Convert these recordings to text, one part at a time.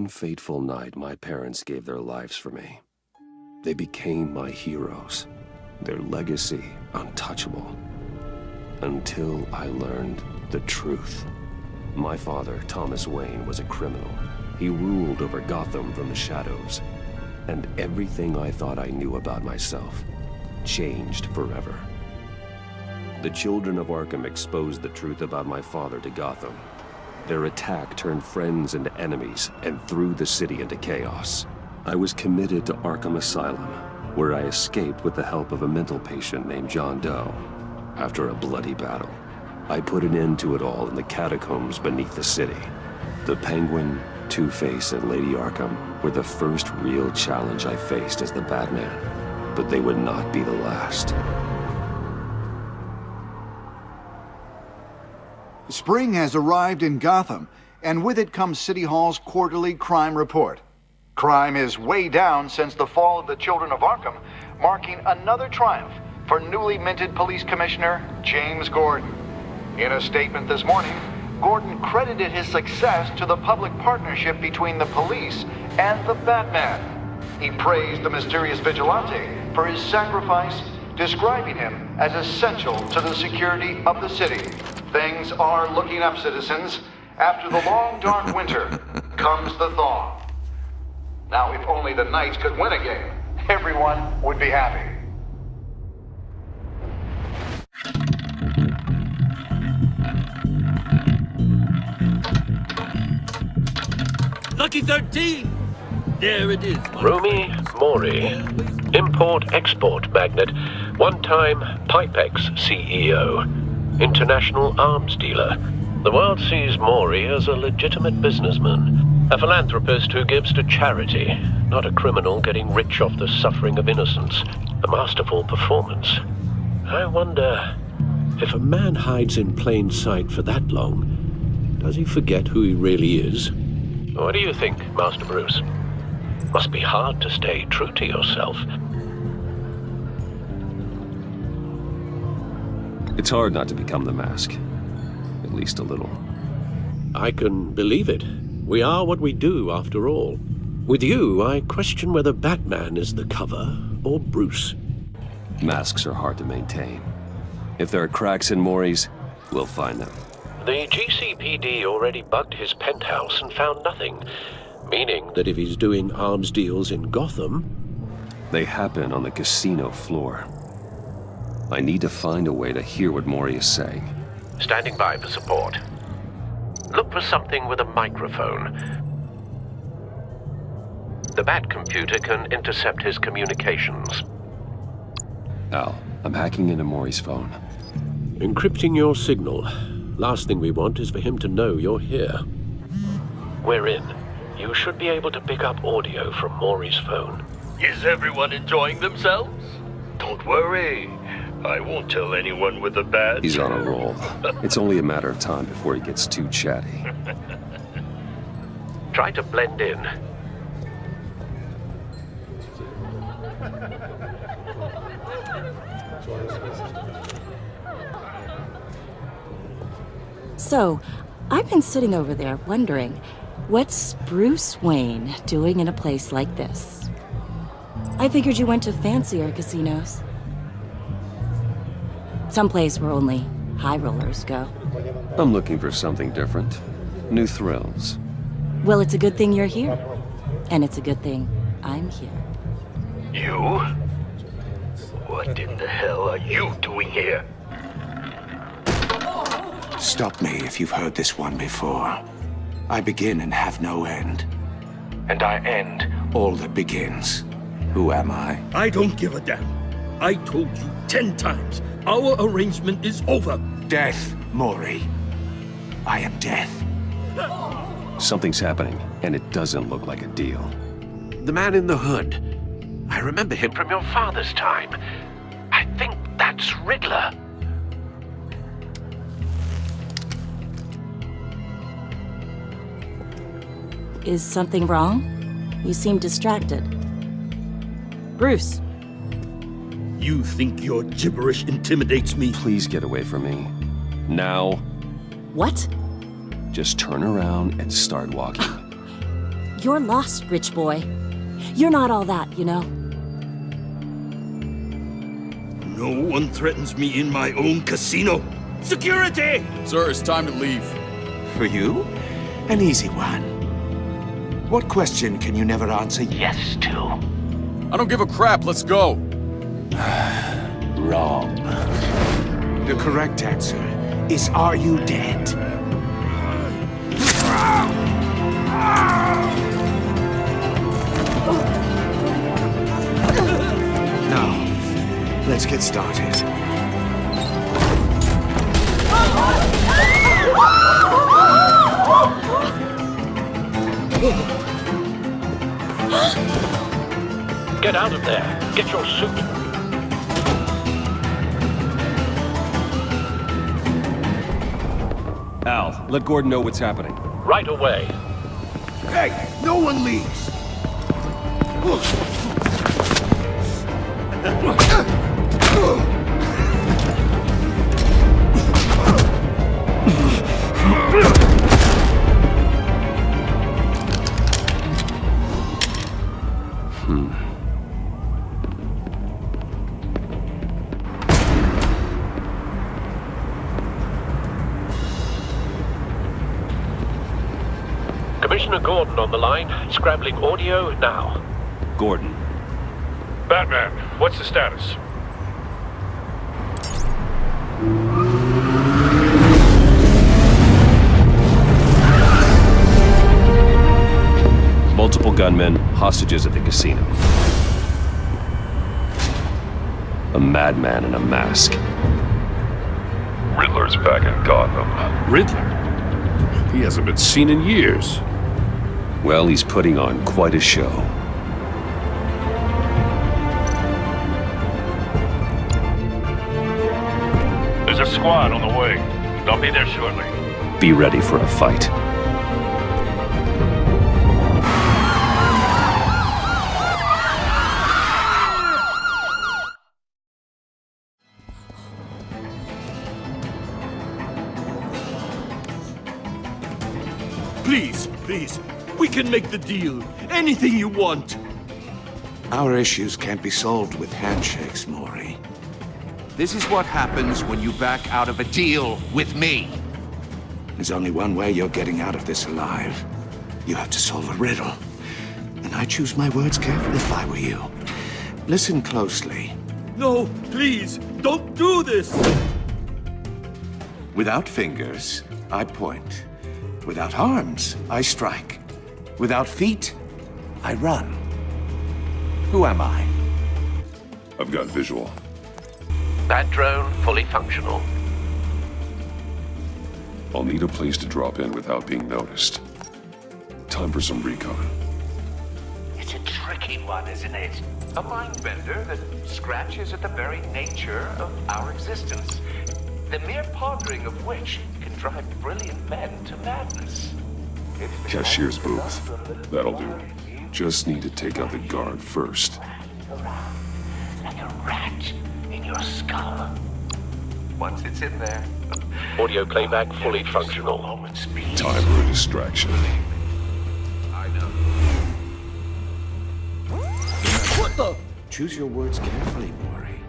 one fateful night, my parents gave their lives for me. They became my heroes, their legacy untouchable. Until I learned the truth. My father, Thomas Wayne, was a criminal. He ruled over Gotham from the shadows. And everything I thought I knew about myself changed forever. The children of Arkham exposed the truth about my father to Gotham. Their attack turned friends into enemies and threw the city into chaos. I was committed to Arkham Asylum, where I escaped with the help of a mental patient named John Doe. After a bloody battle, I put an end to it all in the catacombs beneath the city. The Penguin, Two-Face, and Lady Arkham were the first real challenge I faced as the Batman, but they would not be the last. Spring has arrived in Gotham, and with it comes City Hall's quarterly crime report. Crime is way down since the fall of the Children of Arkham, marking another triumph for newly minted Police Commissioner James Gordon. In a statement this morning, Gordon credited his success to the public partnership between the police and the Batman. He praised the mysterious vigilante for his sacrifice, describing him as essential to the security of the city. Things are looking up, citizens. After the long, dark winter comes the thaw. Now, if only the Knights could win a game, everyone would be happy. Lucky 13! There it is. Rumi Mori, import-export magnate, one-time Pipex CEO, international arms dealer. The world sees Mori as a legitimate businessman, a philanthropist who gives to charity, not a criminal getting rich off the suffering of innocence. A masterful performance. I wonder, if a man hides in plain sight for that long, does he forget who he really is? What do you think, Master Bruce? Must be hard to stay true to yourself. It's hard not to become the Mask. At least a little. I can believe it. We are what we do, after all. With you, I question whether Batman is the cover or Bruce. Masks are hard to maintain. If there are cracks in Mori's, we'll find them. The GCPD already bugged his penthouse and found nothing, meaning that if he's doing arms deals in Gotham... They happen on the casino floor. I need to find a way to hear what Mori is saying. Standing by for support. Look for something with a microphone. The Bat computer can intercept his communications. Al, I'm hacking into Mori's phone. Encrypting your signal. Last thing we want is for him to know you're here. We're in. You should be able to pick up audio from Mori's phone. Is everyone enjoying themselves? Don't worry. I won't tell anyone with a badge. He's on a roll. It's only a matter of time before he gets too chatty. Try to blend in. So, I've been sitting over there wondering, what's Bruce Wayne doing in a place like this? I figured you went to fancier casinos. Someplace where only high rollers go. I'm looking for something different. New thrills. Well, it's a good thing you're here. And it's a good thing I'm here. You? What in the hell are you doing here? Stop me if you've heard this one before. I begin and have no end. And I end all that begins. Who am I? I don't give a damn. I told you 10 times. Our arrangement is over. Death, Mori. I am death. Something's happening, and it doesn't look like a deal. The man in the hood. I remember him from your father's time. I think that's Riddler. Is something wrong? You seem distracted. Bruce. You think your gibberish intimidates me? Please get away from me. Now. What? Just turn around and start walking. You're lost, rich boy. You're not all that, you know? No one threatens me in my own casino. Security! Sir, it's time to leave. For you? An easy one. What question can you never answer yes to? I don't give a crap, let's go. Wrong. The correct answer is, are you dead? Now, let's get started. Get out of there. Get your suit. Al, let Gordon know what's happening. Right away. Hey, no one leaves! Commissioner Gordon on the line. Scrambling audio now. Gordon. Batman, what's the status? Multiple gunmen, hostages at the casino. A madman in a mask. Riddler's back in Gotham. Riddler? He hasn't been seen in years. Well, he's putting on quite a show. There's a squad on the way. They'll be there shortly. Be ready for a fight. Please, please, we can make the deal. Anything you want. Our issues can't be solved with handshakes, Maury. This is what happens when you back out of a deal with me. There's only one way you're getting out of this alive. You have to solve a riddle. And I choose my words carefully if I were you. Listen closely. No, please, don't do this! Without fingers, I point. Without arms, I strike. Without feet, I run. Who am I? I've got visual. That drone fully functional. I'll need a place to drop in without being noticed. Time for some recon. It's a tricky one, isn't it? A mind bender that scratches at the very nature of our existence. The mere pondering of which can drive brilliant men to madness. Cashier's booth. That'll do. Just need to take out the guard first. Like a rat in your skull. Once it's in there, Audio playback fully functional. Time for a distraction. I know. What the? Choose your words carefully, Maury.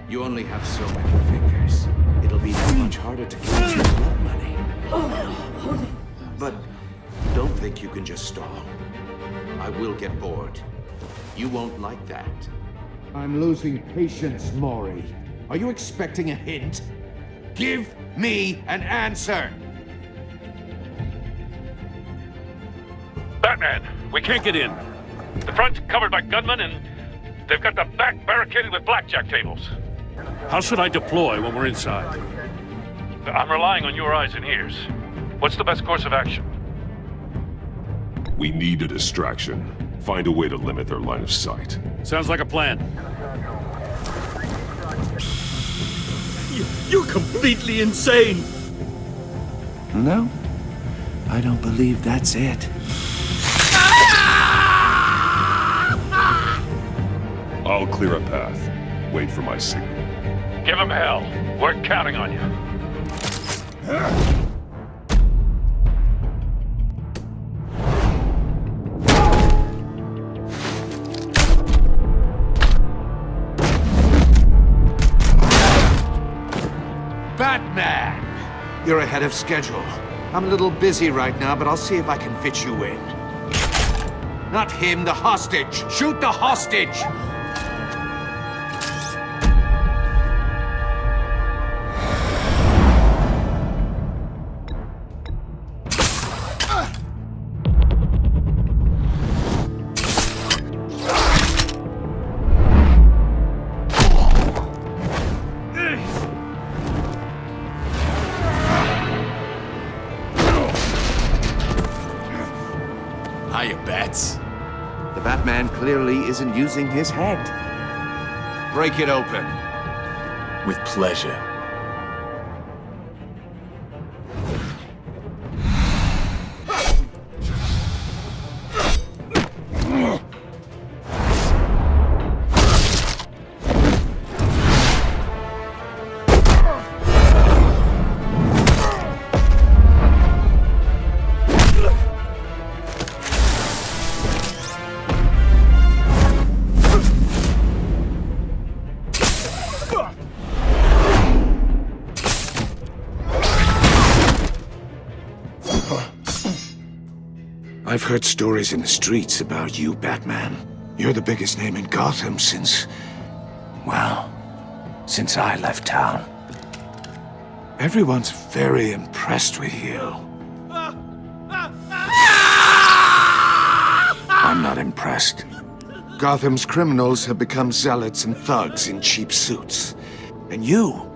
You only have so many fingers. It'll be that much harder to get your blood money. But don't think you can just stall. I will get bored. You won't like that. I'm losing patience, Maury. Are you expecting a hint? Give me an answer! Batman, we can't get in. The front's covered by gunmen and they've got the back barricaded with blackjack tables. How should I deploy when we're inside? I'm relying on your eyes and ears. What's the best course of action? We need a distraction. Find a way to limit their line of sight. Sounds like a plan. You're completely insane! No, I don't believe that's it. I'll clear a path. Wait for my signal. Give him hell. We're counting on you. Batman! You're ahead of schedule. I'm a little busy right now, but I'll see if I can fit you in. Not him, the hostage! Shoot the hostage! Hiya, Bats. The Batman clearly isn't using his head. Break it open. With pleasure. I've heard stories in the streets about you, Batman. You're the biggest name in Gotham since... well, since I left town. Everyone's very impressed with you. I'm not impressed. Gotham's criminals have become zealots and thugs in cheap suits. And you,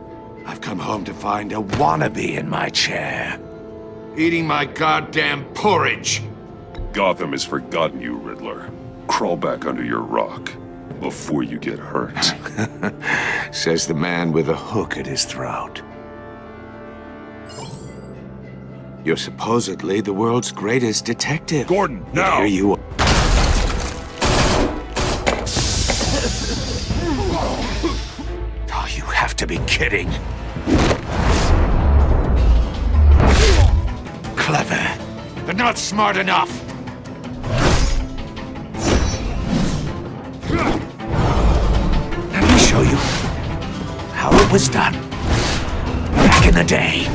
I've come home to find a wannabe in my chair. Eating my goddamn porridge. Gotham has forgotten you, Riddler. Crawl back under your rock before you get hurt. Says the man with a hook at his throat. You're supposedly the world's greatest detective. Gordon, now! Here you are. Oh, you have to be kidding. Clever, but not smart enough. Let me show you how it was done back in the day.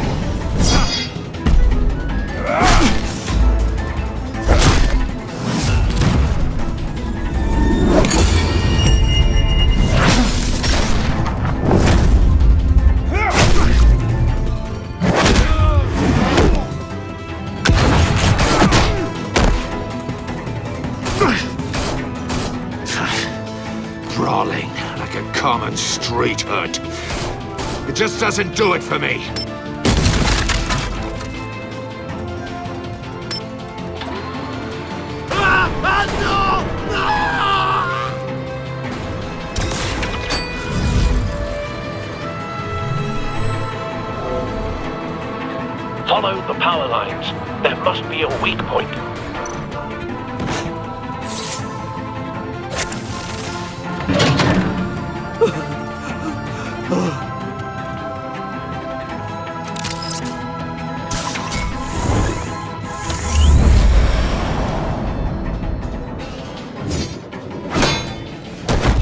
Brawling like a common street hood. It just doesn't do it for me. Follow the power lines. There must be a weak point.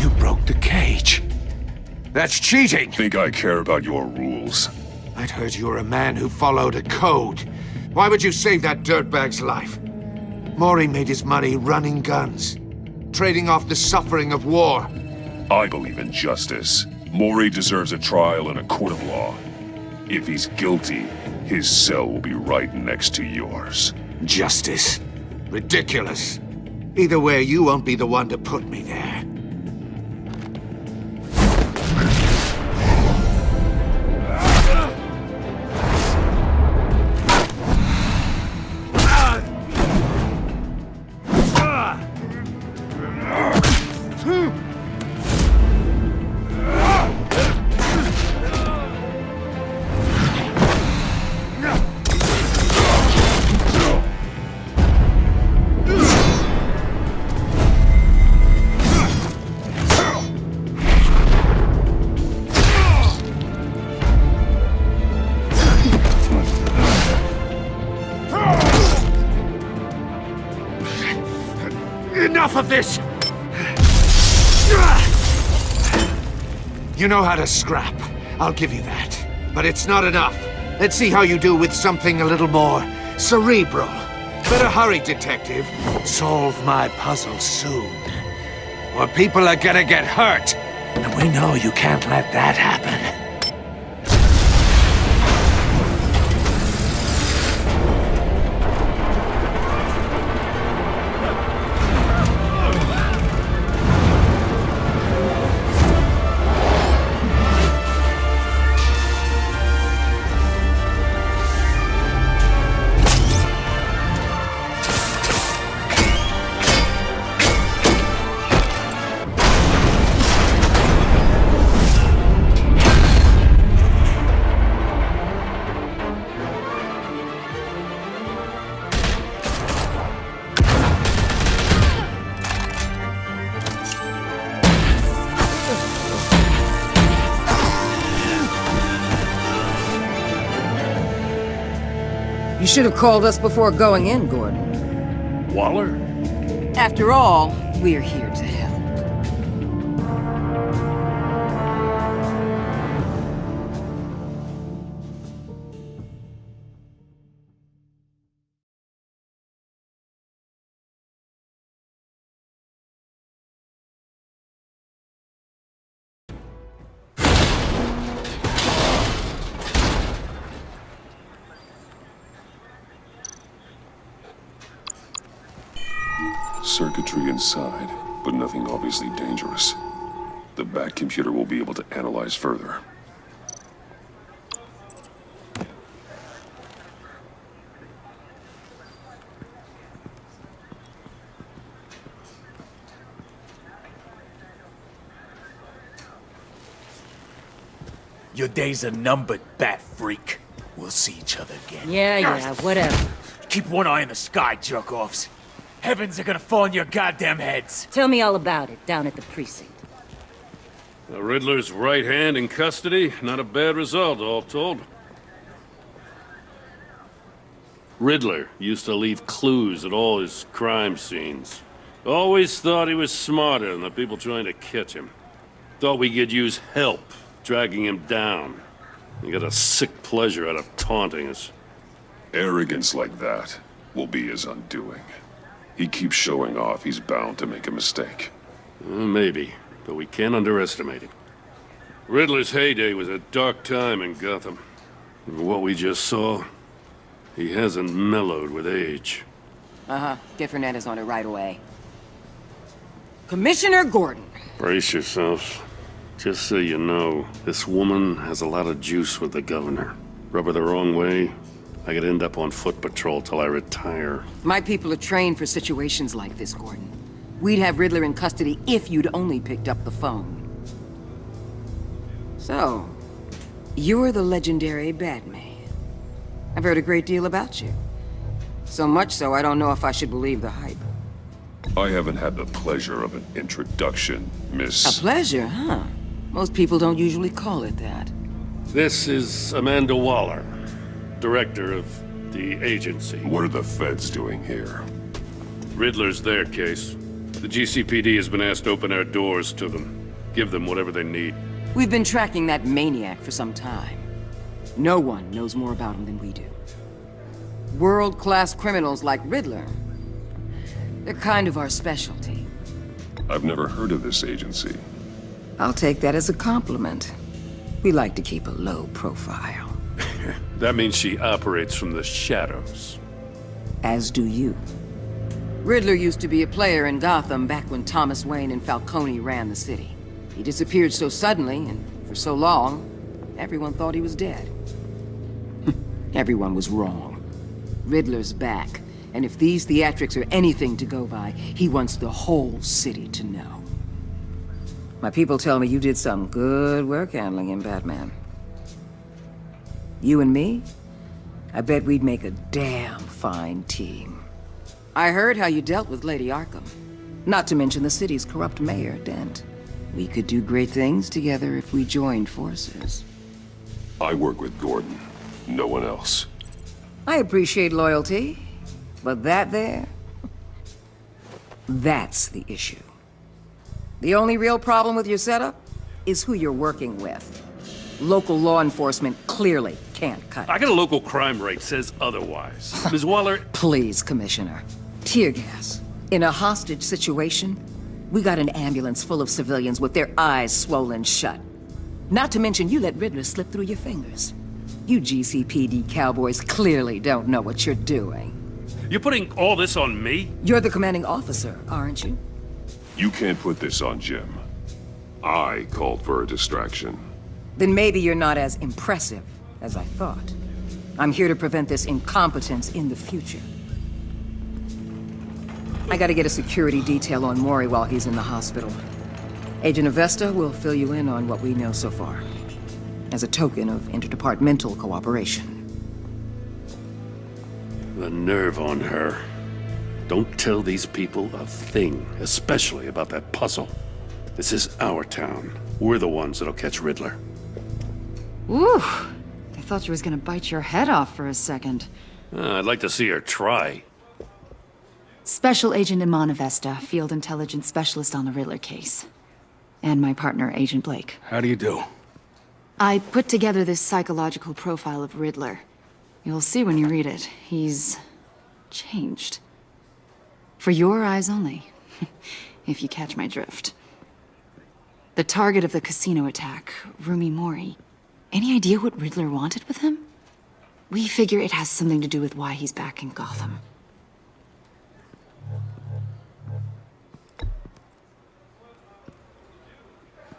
You broke the cage. That's cheating. Think I care about your rules? I'd heard you were a man who followed a code. Why would you save that dirtbag's life? Mori made his money running guns, trading off the suffering of war. I believe in justice. Mori deserves a trial in a court of law. If he's guilty, his cell will be right next to yours. Justice. Ridiculous. Either way, you won't be the one to put me there. Enough of this! You know how to scrap. I'll give you that. But it's not enough. Let's see how you do with something a little more cerebral. Better hurry, detective. Solve my puzzle soon. Or people are gonna get hurt. And we know you can't let that happen. You should have called us before going in, Gordon. Waller? After all, we're here to help. Circuitry inside, but nothing obviously dangerous. The back computer will be able to analyze further. Your days are numbered, bat freak. We'll see each other again. Yeah, whatever. Keep one eye in the sky, jerk-offs. Heavens are gonna fall on your goddamn heads. Tell me all about it down at the precinct. The Riddler's right hand in custody. Not a bad result, all told. Riddler used to leave clues at all his crime scenes. Always thought he was smarter than the people trying to catch him. Thought we could use help dragging him down. He got a sick pleasure out of taunting us. Arrogance like that will be his undoing. He keeps showing off, he's bound to make a mistake. Maybe, but we can't underestimate him. Riddler's heyday was a dark time in Gotham. And what we just saw, he hasn't mellowed with age. Get Fernandez on it right away. Commissioner Gordon. Brace yourselves. Just so you know, this woman has a lot of juice with the governor. Rub her the wrong way, I could end up on foot patrol till I retire. My people are trained for situations like this, Gordon. We'd have Riddler in custody if you'd only picked up the phone. So, you're the legendary Batman. I've heard a great deal about you. So much so, I don't know if I should believe the hype. I haven't had the pleasure of an introduction, Miss... A pleasure, huh? Most people don't usually call it that. This is Amanda Waller, director of the agency. What are the feds doing here? Riddler's their case. The GCPD has been asked to open our doors to them. Give them whatever they need. We've been tracking that maniac for some time. No one knows more about him than we do. World-class criminals like Riddler. They're kind of our specialty. I've never heard of this agency. I'll take that as a compliment. We like to keep a low profile. That means she operates from the shadows. As do you. Riddler used to be a player in Gotham back when Thomas Wayne and Falcone ran the city. He disappeared so suddenly and for so long, everyone thought he was dead. Everyone was wrong. Riddler's back, and if these theatrics are anything to go by, he wants the whole city to know. My people tell me you did some good work handling him, Batman. You and me? I bet we'd make a damn fine team. I heard how you dealt with Lady Arkham. Not to mention the city's corrupt mayor, Dent. We could do great things together if we joined forces. I work with Gordon. No one else. I appreciate loyalty, but that there... that's the issue. The only real problem with your setup is who you're working with. Local law enforcement clearly can't cut it. I got a local crime rate says otherwise. Ms. Waller... Please, Commissioner. Tear gas. In a hostage situation, we got an ambulance full of civilians with their eyes swollen shut. Not to mention you let Riddler slip through your fingers. You GCPD cowboys clearly don't know what you're doing. You're putting all this on me? You're the commanding officer, aren't you? You can't put this on Jim. I called for a distraction. Then maybe you're not as impressive as I thought. I'm here to prevent this incompetence in the future. I gotta get a security detail on Maury while he's in the hospital. Agent Avesta will fill you in on what we know so far, as a token of interdepartmental cooperation. The nerve on her. Don't tell these people a thing, especially about that puzzle. This is our town. We're the ones that'll catch Riddler. Woo! I thought she was gonna bite your head off for a second. I'd like to see her try. Special Agent Iman Avesta, Field Intelligence Specialist on the Riddler case. And my partner, Agent Blake. How do you do? I put together this psychological profile of Riddler. You'll see when you read it. He's changed. For your eyes only, if you catch my drift. The target of the casino attack, Rumi Mori. Any idea what Riddler wanted with him? We figure it has something to do with why he's back in Gotham.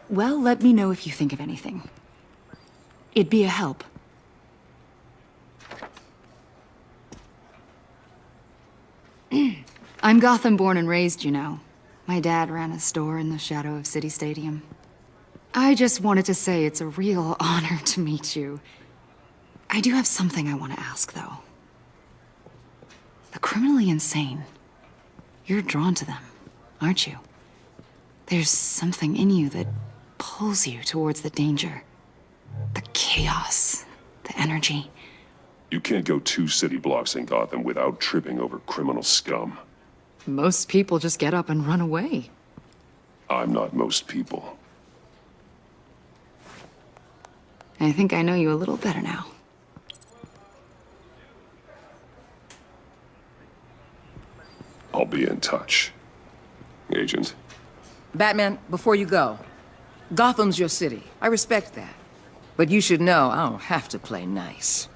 Well, let me know if you think of anything. It'd be a help. I'm Gotham born and raised, you know. My dad ran a store in the shadow of City Stadium. I just wanted to say it's a real honor to meet you. I do have something I want to ask, though. The criminally insane. You're drawn to them, aren't you? There's something in you that pulls you towards the danger. The chaos, the energy. You can't go 2 city blocks in Gotham without tripping over criminal scum. Most people just get up and run away. I'm not most people. I think I know you a little better now. I'll be in touch. Agent. Batman, before you go, Gotham's your city. I respect that. But you should know I don't have to play nice.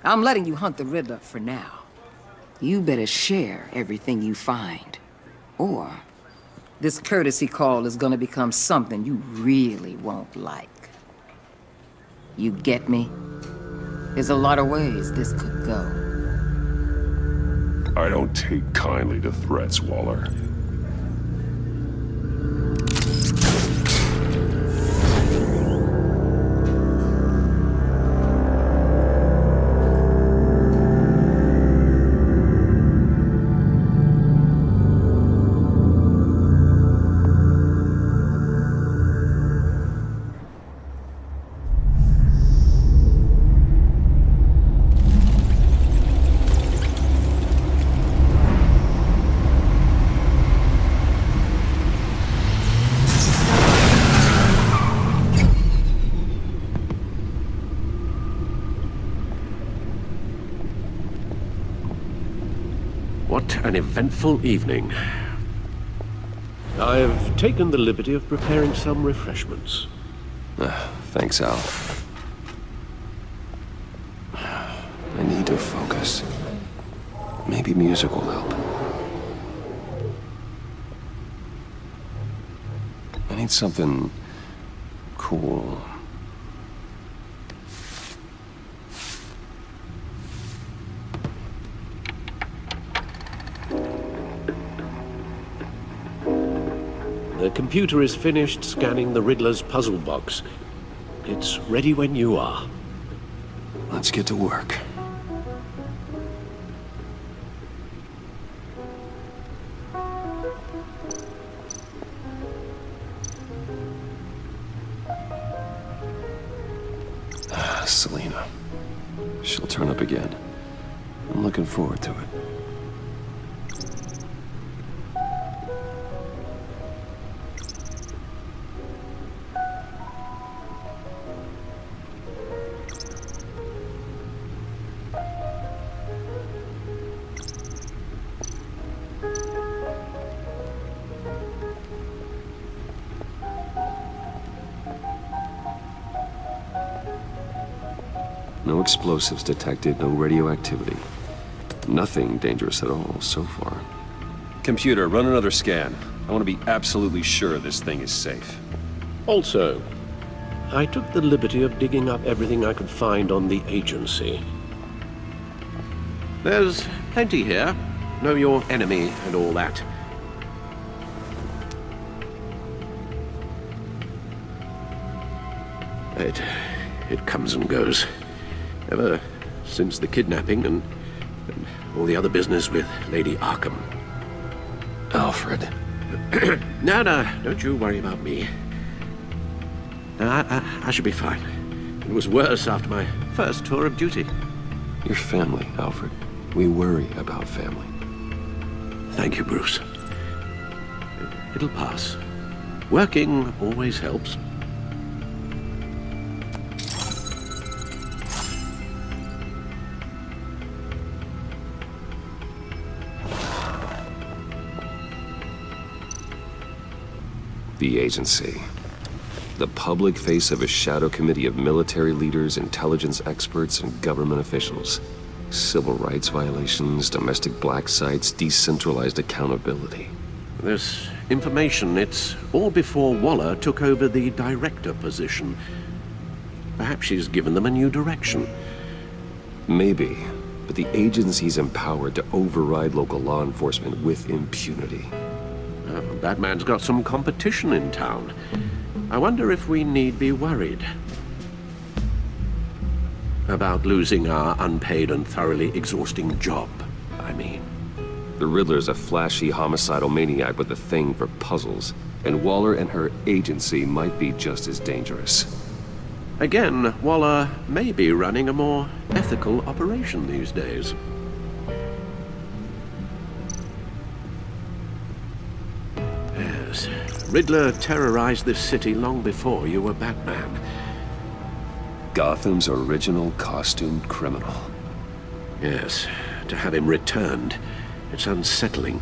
I'm letting you hunt the Riddler for now. You better share everything you find. Or this courtesy call is gonna become something you really won't like. You get me? There's a lot of ways this could go. I don't take kindly to threats, Waller. What an eventful evening. I've taken the liberty of preparing some refreshments. Thanks, Al. I need to focus. Maybe music will help. I need something cool. The computer is finished scanning the Riddler's puzzle box. It's ready when you are. Let's get to work. Selena. She'll turn up again. I'm looking forward to it. No explosives detected, no radioactivity. Nothing dangerous at all so far. Computer, run another scan. I want to be absolutely sure this thing is safe. Also, I took the liberty of digging up everything I could find on the agency. There's plenty here. Know your enemy and all that. It comes and goes. Ever since the kidnapping and all the other business with Lady Arkham. Alfred. No, don't you worry about me. No, I should be fine. It was worse after my first tour of duty. Your family, Alfred. We worry about family. Thank you, Bruce. It'll pass. Working always helps. The agency. The public face of a shadow committee of military leaders, intelligence experts, and government officials. Civil rights violations, domestic black sites, decentralized accountability. This information, it's all before Waller took over the director position. Perhaps she's given them a new direction. Maybe, but the agency's empowered to override local law enforcement with impunity. Batman's got some competition in town. I wonder if we need be worried about losing our unpaid and thoroughly exhausting job, I mean. The Riddler's a flashy homicidal maniac with a thing for puzzles, and Waller and her agency might be just as dangerous. Again, Waller may be running a more ethical operation these days. Yes, Riddler terrorized this city long before you were Batman. Gotham's original costumed criminal. Yes, to have him returned, it's unsettling.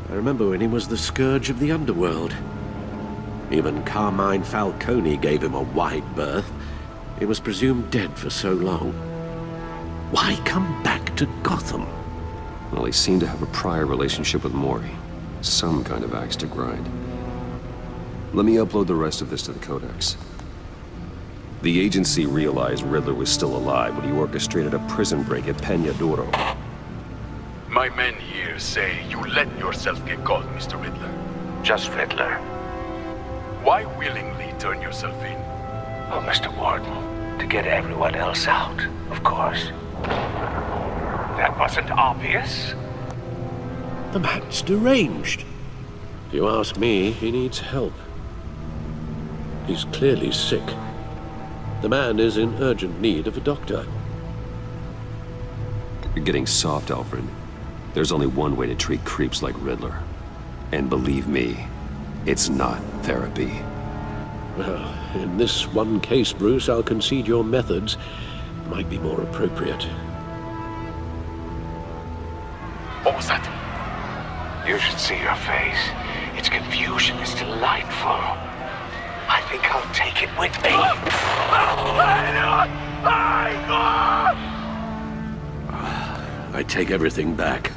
I remember when he was the scourge of the underworld. Even Carmine Falcone gave him a wide berth. He was presumed dead for so long. Why come back to Gotham? Well, he seemed to have a prior relationship with Mori. Some kind of axe to grind. Let me upload the rest of this to the Codex. The agency realized Riddler was still alive when he orchestrated a prison break at Peña Duro. My men here say you let yourself get caught, Mr. Riddler. Just Riddler. Why willingly turn yourself in? Oh, Mr. Warden, to get everyone else out, of course. That wasn't obvious. The man's deranged. If you ask me, he needs help. He's clearly sick. The man is in urgent need of a doctor. You're getting soft, Alfred. There's only one way to treat creeps like Riddler. And believe me, it's not therapy. Well, in this one case, Bruce, I'll concede your methods might be more appropriate. What was that? You should see your face. Its confusion is delightful. I think I'll take it with me. I take everything back.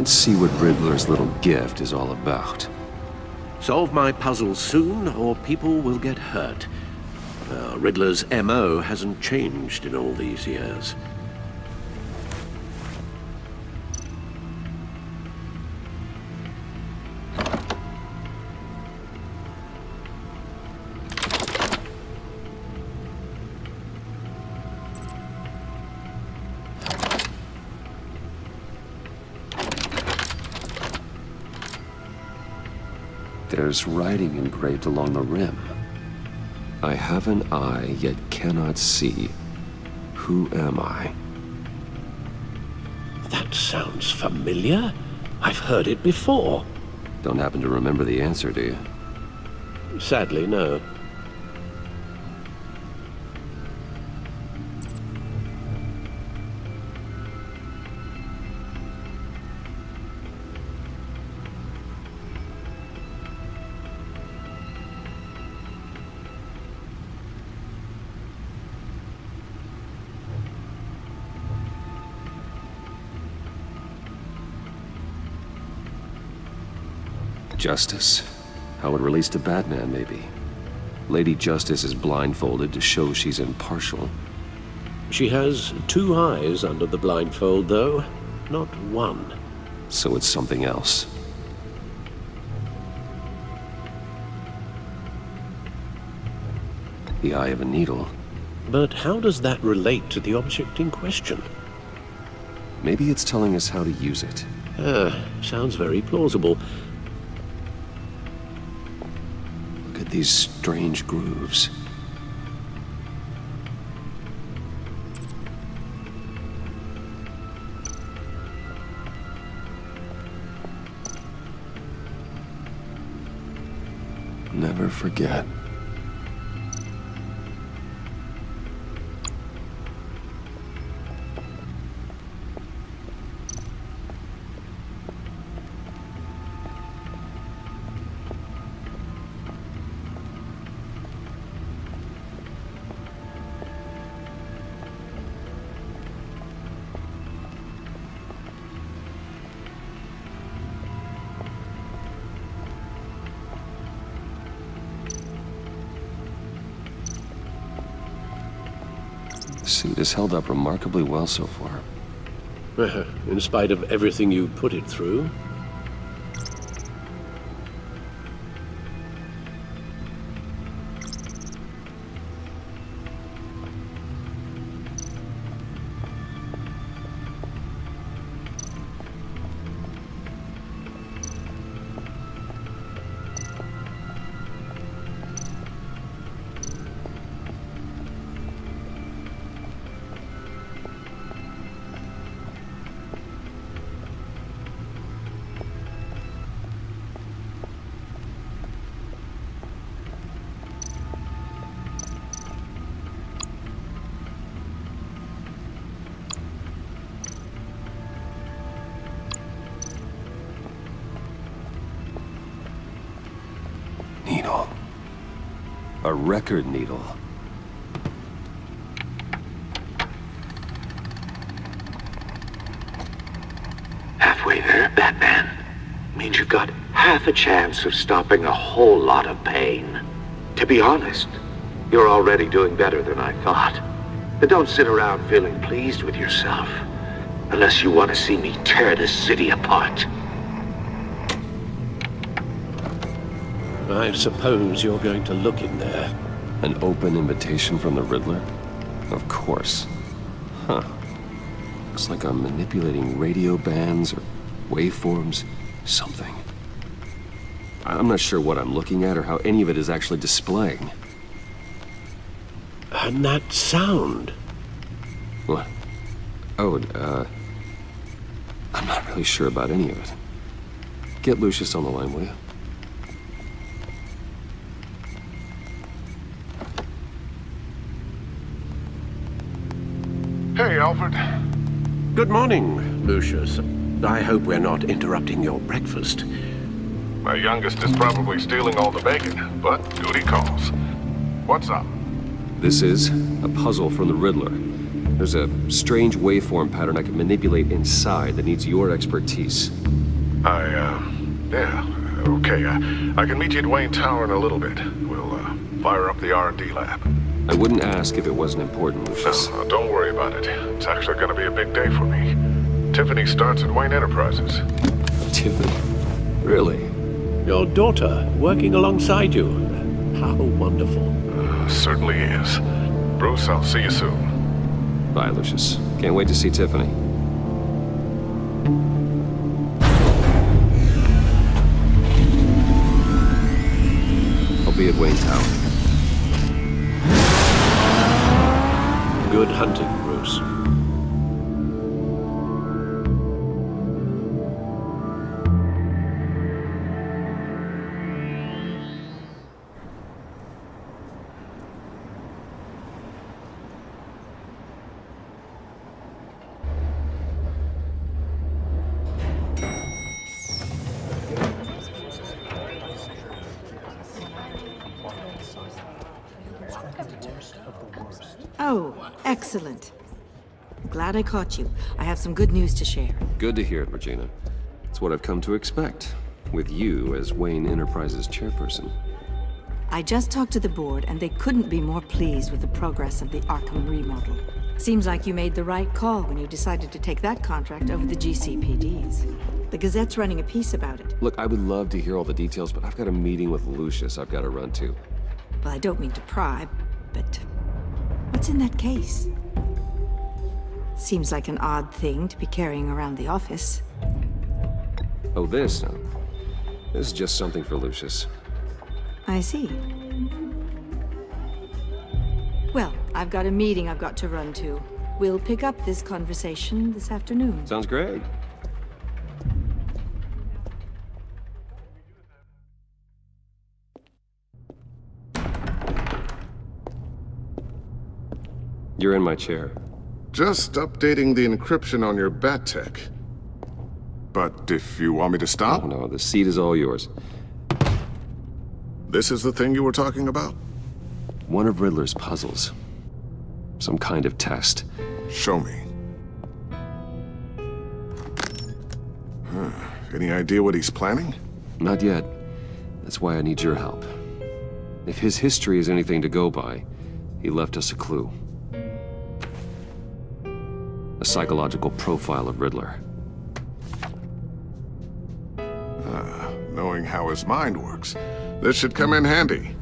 Let's see what Riddler's little gift is all about. Solve my puzzles soon, or people will get hurt. Riddler's MO hasn't changed in all these years. There's writing engraved along the rim. I have an eye, yet cannot see. Who am I? That sounds familiar. I've heard it before. Don't happen to remember the answer, do you? Sadly, no. Justice. How it relates to Batman, maybe. Lady Justice is blindfolded to show she's impartial. She has 2 eyes under the blindfold, though. Not 1. So it's something else. The eye of a needle. But how does that relate to the object in question? Maybe it's telling us how to use it. Sounds very plausible. Look at these strange grooves. Never forget. The suit has held up remarkably well so far. In spite of everything you put it through? Needle. A record needle. Halfway there, Batman. Means you've got half a chance of stopping a whole lot of pain. To be honest, you're already doing better than I thought. But don't sit around feeling pleased with yourself. Unless you want to see me tear this city apart. I suppose you're going to look in there. An open invitation from the Riddler? Of course. Huh. Looks like I'm manipulating radio bands or waveforms. Something. I'm not sure what I'm looking at or how any of it is actually displaying. And that sound? What? Oh, I'm not really sure about any of it. Get Lucius on the line, will you? Hey, Alfred. Good morning, Lucius. I hope we're not interrupting your breakfast. My youngest is probably stealing all the bacon, but duty calls. What's up? This is a puzzle from the Riddler. There's a strange waveform pattern I can manipulate inside that needs your expertise. Yeah, okay. I can meet you at Wayne Tower in a little bit. We'll, fire up the R&D lab. I wouldn't ask if it wasn't important, Lucius. No, don't worry about it. It's actually gonna be a big day for me. Tiffany starts at Wayne Enterprises. Tiffany? Really? Your daughter, working alongside you. How wonderful. Certainly is. Bruce, I'll see you soon. Bye, Lucius. Can't wait to see Tiffany. I'll be at Wayne Tower. Good hunting, Bruce. Oh, excellent. Glad I caught you. I have some good news to share. Good to hear it, Regina. It's what I've come to expect, with you as Wayne Enterprises chairperson. I just talked to the board, and they couldn't be more pleased with the progress of the Arkham remodel. Seems like you made the right call when you decided to take that contract over the GCPD's. The Gazette's running a piece about it. Look, I would love to hear all the details, but I've got a meeting with Lucius I've got to run to. Well, I don't mean to pry, but what's in that case? Seems like an odd thing to be carrying around the office. Oh, this? No. This is just something for Lucius. I see. Well, I've got a meeting I've got to run to. We'll pick up this conversation this afternoon. Sounds great. You're in my chair. Just updating the encryption on your bat tech. But if you want me to stop? Oh, no, the seat is all yours. This is the thing you were talking about? One of Riddler's puzzles. Some kind of test. Show me. Any idea what he's planning? Not yet. That's why I need your help. If his history is anything to go by, he left us a clue. A psychological profile of Riddler. Knowing how his mind works, this should come in handy.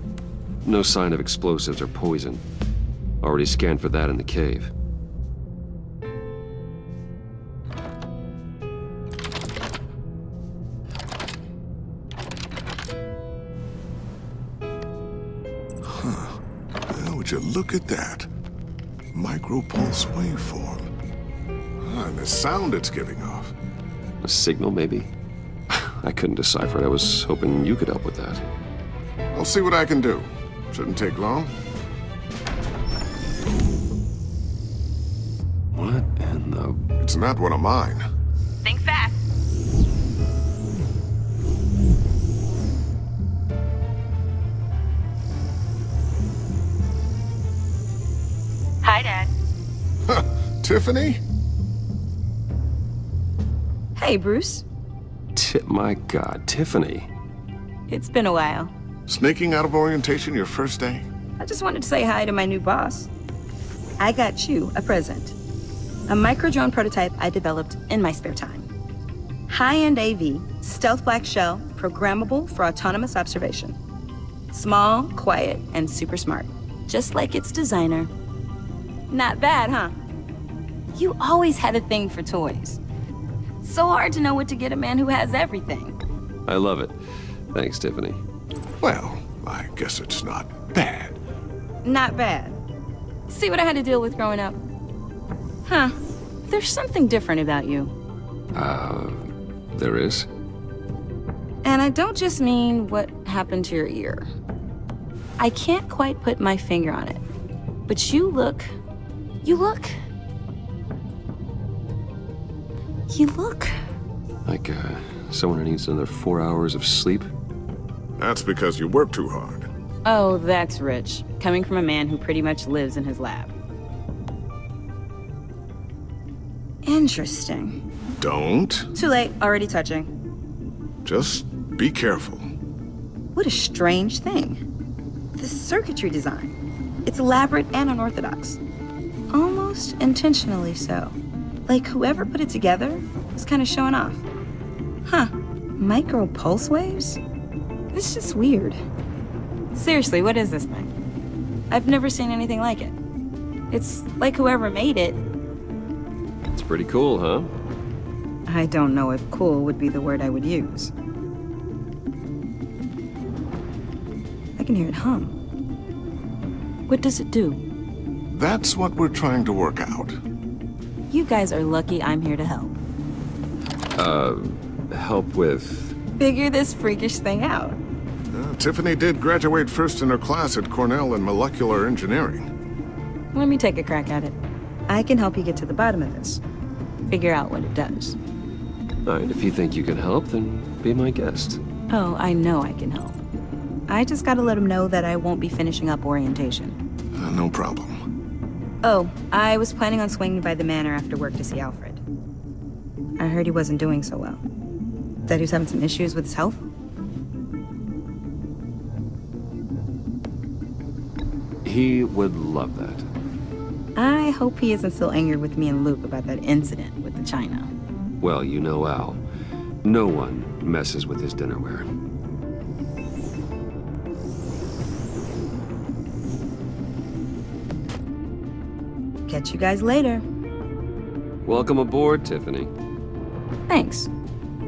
No sign of explosives or poison. Already scanned for that in the cave. Well, would you look at that? Micropulse waveform. And the sound it's giving off. A signal, maybe? I couldn't decipher it. I was hoping you could help with that. I'll see what I can do. Shouldn't take long. What in the... It's not one of mine. Think fast. Hi, Dad. Tiffany? Hey, Bruce. My God, Tiffany. It's been a while. Sneaking out of orientation your first day? I just wanted to say hi to my new boss. I got you a present. A micro-drone prototype I developed in my spare time. High-end AV, stealth black shell, programmable for autonomous observation. Small, quiet, and super smart. Just like its designer. Not bad, huh? You always had a thing for toys. So hard to know what to get a man who has everything. I love it. Thanks, Tiffany. Well, I guess it's not bad. Not bad. See what I had to deal with growing up? Huh. There's something different about you. There is? And I don't just mean what happened to your ear. I can't quite put my finger on it. But you look... Like, someone who needs another 4 hours of sleep? That's because you work too hard. Oh, that's rich. Coming from a man who pretty much lives in his lab. Interesting. Don't. Too late, already touching. Just be careful. What a strange thing. The circuitry design. It's elaborate and unorthodox. Almost intentionally so. Like whoever put it together was kind of showing off. Huh. Micro pulse waves? It's just weird. Seriously, what is this thing? I've never seen anything like it. It's like whoever made it. It's pretty cool, huh? I don't know if cool would be the word I would use. I can hear it hum. What does it do? That's what we're trying to work out. You guys are lucky I'm here to help. Help with... Figure this freakish thing out. Tiffany did graduate first in her class at Cornell in molecular engineering. Let me take a crack at it. I can help you get to the bottom of this. Figure out what it does. All right, if you think you can help, then be my guest. Oh, I know I can help. I just gotta let him know that I won't be finishing up orientation. No problem. Oh, I was planning on swinging by the manor after work to see Alfred. I heard he wasn't doing so well. That he was having some issues with his health. He would love that. I hope he isn't still angered with me and Luke about that incident with the china. Well, you know Al. No one messes with his dinnerware. Catch you guys later. Welcome aboard, Tiffany. Thanks,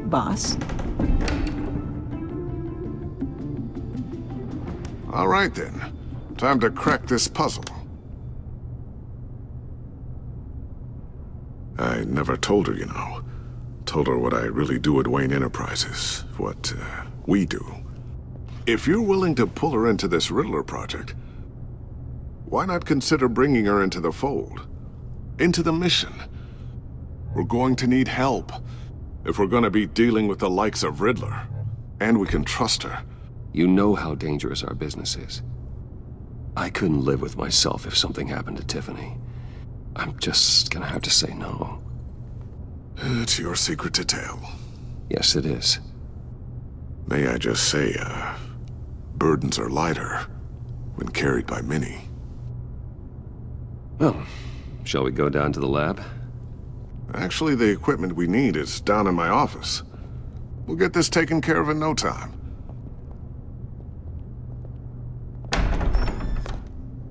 boss. All right, then. Time to crack this puzzle. I never told her, you know. Told her what I really do at Wayne Enterprises. What, we do. If you're willing to pull her into this Riddler project, why not consider bringing her into the fold? Into the mission? We're going to need help if we're going to be dealing with the likes of Riddler. And we can trust her. You know how dangerous our business is. I couldn't live with myself if something happened to Tiffany. I'm just gonna have to say no. It's your secret to tell. Yes, it is. May I just say, burdens are lighter when carried by many. Well, shall we go down to the lab? Actually, the equipment we need is down in my office. We'll get this taken care of in no time.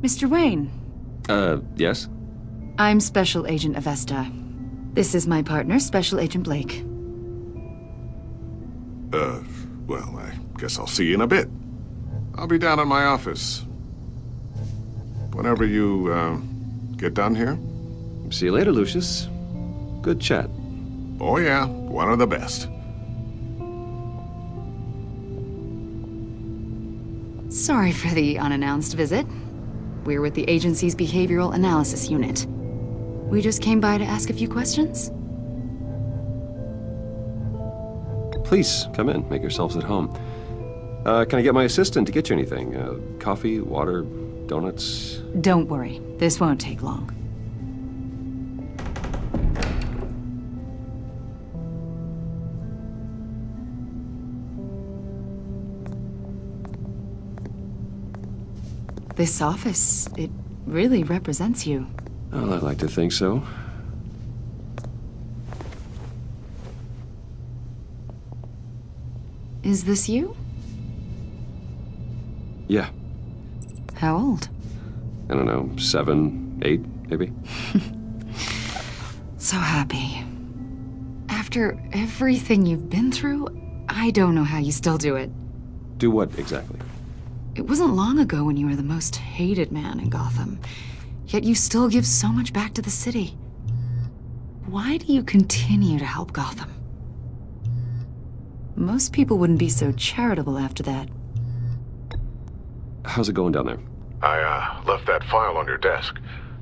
Mr. Wayne. Yes? I'm Special Agent Avesta. This is my partner, Special Agent Blake. Well, I guess I'll see you in a bit. I'll be down in my office. Whenever you, get done here. See you later, Lucius. Good chat. Oh yeah, one of the best. Sorry for the unannounced visit. We're with the agency's Behavioral Analysis Unit. We just came by to ask a few questions. Please, come in. Make yourselves at home. Can I get my assistant to get you anything? Coffee, water, donuts? Don't worry, this won't take long. This office, it really represents you. Well, I'd like to think so. Is this you? Yeah. How old? I don't know, 7, 8, maybe? So happy. After everything you've been through, I don't know how you still do it. Do what exactly? It wasn't long ago when you were the most hated man in Gotham, yet you still give so much back to the city. Why do you continue to help Gotham? Most people wouldn't be so charitable after that. How's it going down there? I, left that file on your desk.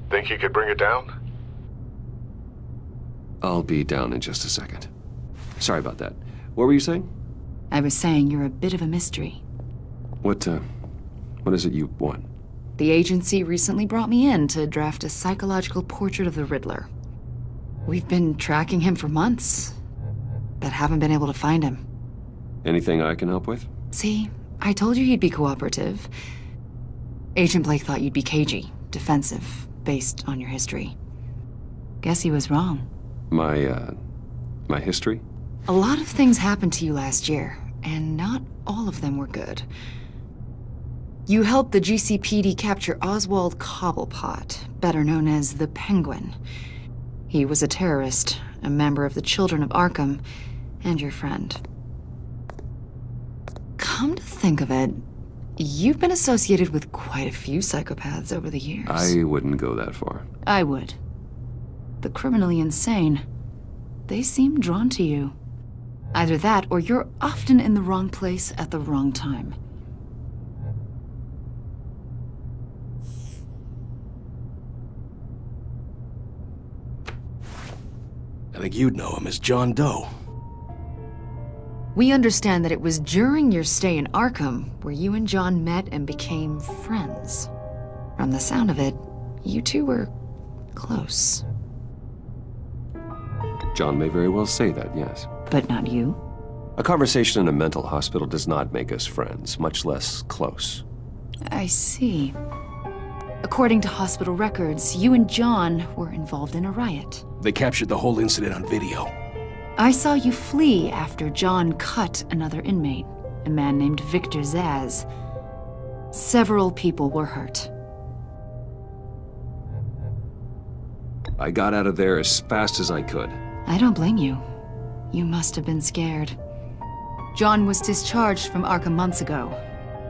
Think you could bring it down? I'll be down in just a second. Sorry about that. What were you saying? I was saying you're a bit of a mystery. What is it you want? The agency recently brought me in to draft a psychological portrait of the Riddler. We've been tracking him for months, but haven't been able to find him. Anything I can help with? See, I told you he'd be cooperative. Agent Blake thought you'd be cagey, defensive, based on your history. Guess he was wrong. My history? A lot of things happened to you last year, and not all of them were good. You helped the GCPD capture Oswald Cobblepot, better known as the Penguin. He was a terrorist, a member of the Children of Arkham, and your friend. Come to think of it, you've been associated with quite a few psychopaths over the years. I wouldn't go that far. I would. The criminally insane. They seem drawn to you. Either that, or you're often in the wrong place at the wrong time. I think you'd know him as John Doe. We understand that it was during your stay in Arkham where you and John met and became friends. From the sound of it, you two were close. John may very well say that, yes. But not you? A conversation in a mental hospital does not make us friends, much less close. I see. According to hospital records, you and John were involved in a riot. They captured the whole incident on video. I saw you flee after John cut another inmate, a man named Victor Zaz. Several people were hurt. I got out of there as fast as I could. I don't blame you. You must have been scared. John was discharged from Arkham months ago.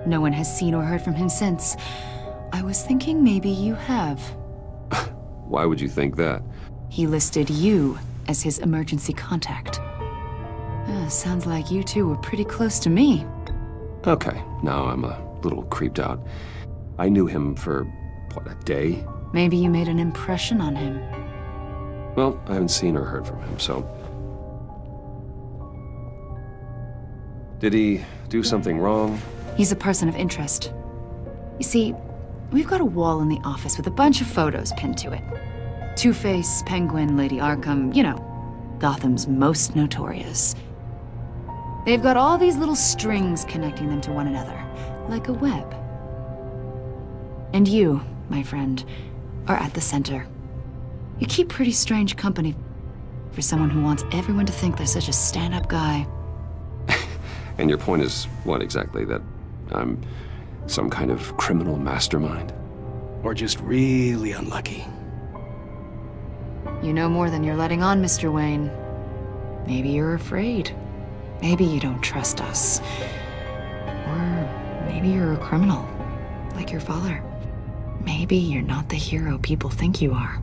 No one has seen or heard from him since. I was thinking maybe you have. Why would you think that? He listed you as his emergency contact. Sounds like you two were pretty close to me. Okay, now I'm a little creeped out. I knew him for, what, a day? Maybe you made an impression on him. Well, I haven't seen or heard from him, so... Did he do something wrong? He's a person of interest. You see, we've got a wall in the office with a bunch of photos pinned to it. Two-Face, Penguin, Lady Arkham, you know, Gotham's most notorious. They've got all these little strings connecting them to one another, like a web. And you, my friend, are at the center. You keep pretty strange company for someone who wants everyone to think they're such a stand-up guy. And your point is what exactly? That I'm some kind of criminal mastermind? Or just really unlucky? You know more than you're letting on, Mr. Wayne. Maybe you're afraid. Maybe you don't trust us. Or maybe you're a criminal, like your father. Maybe you're not the hero people think you are.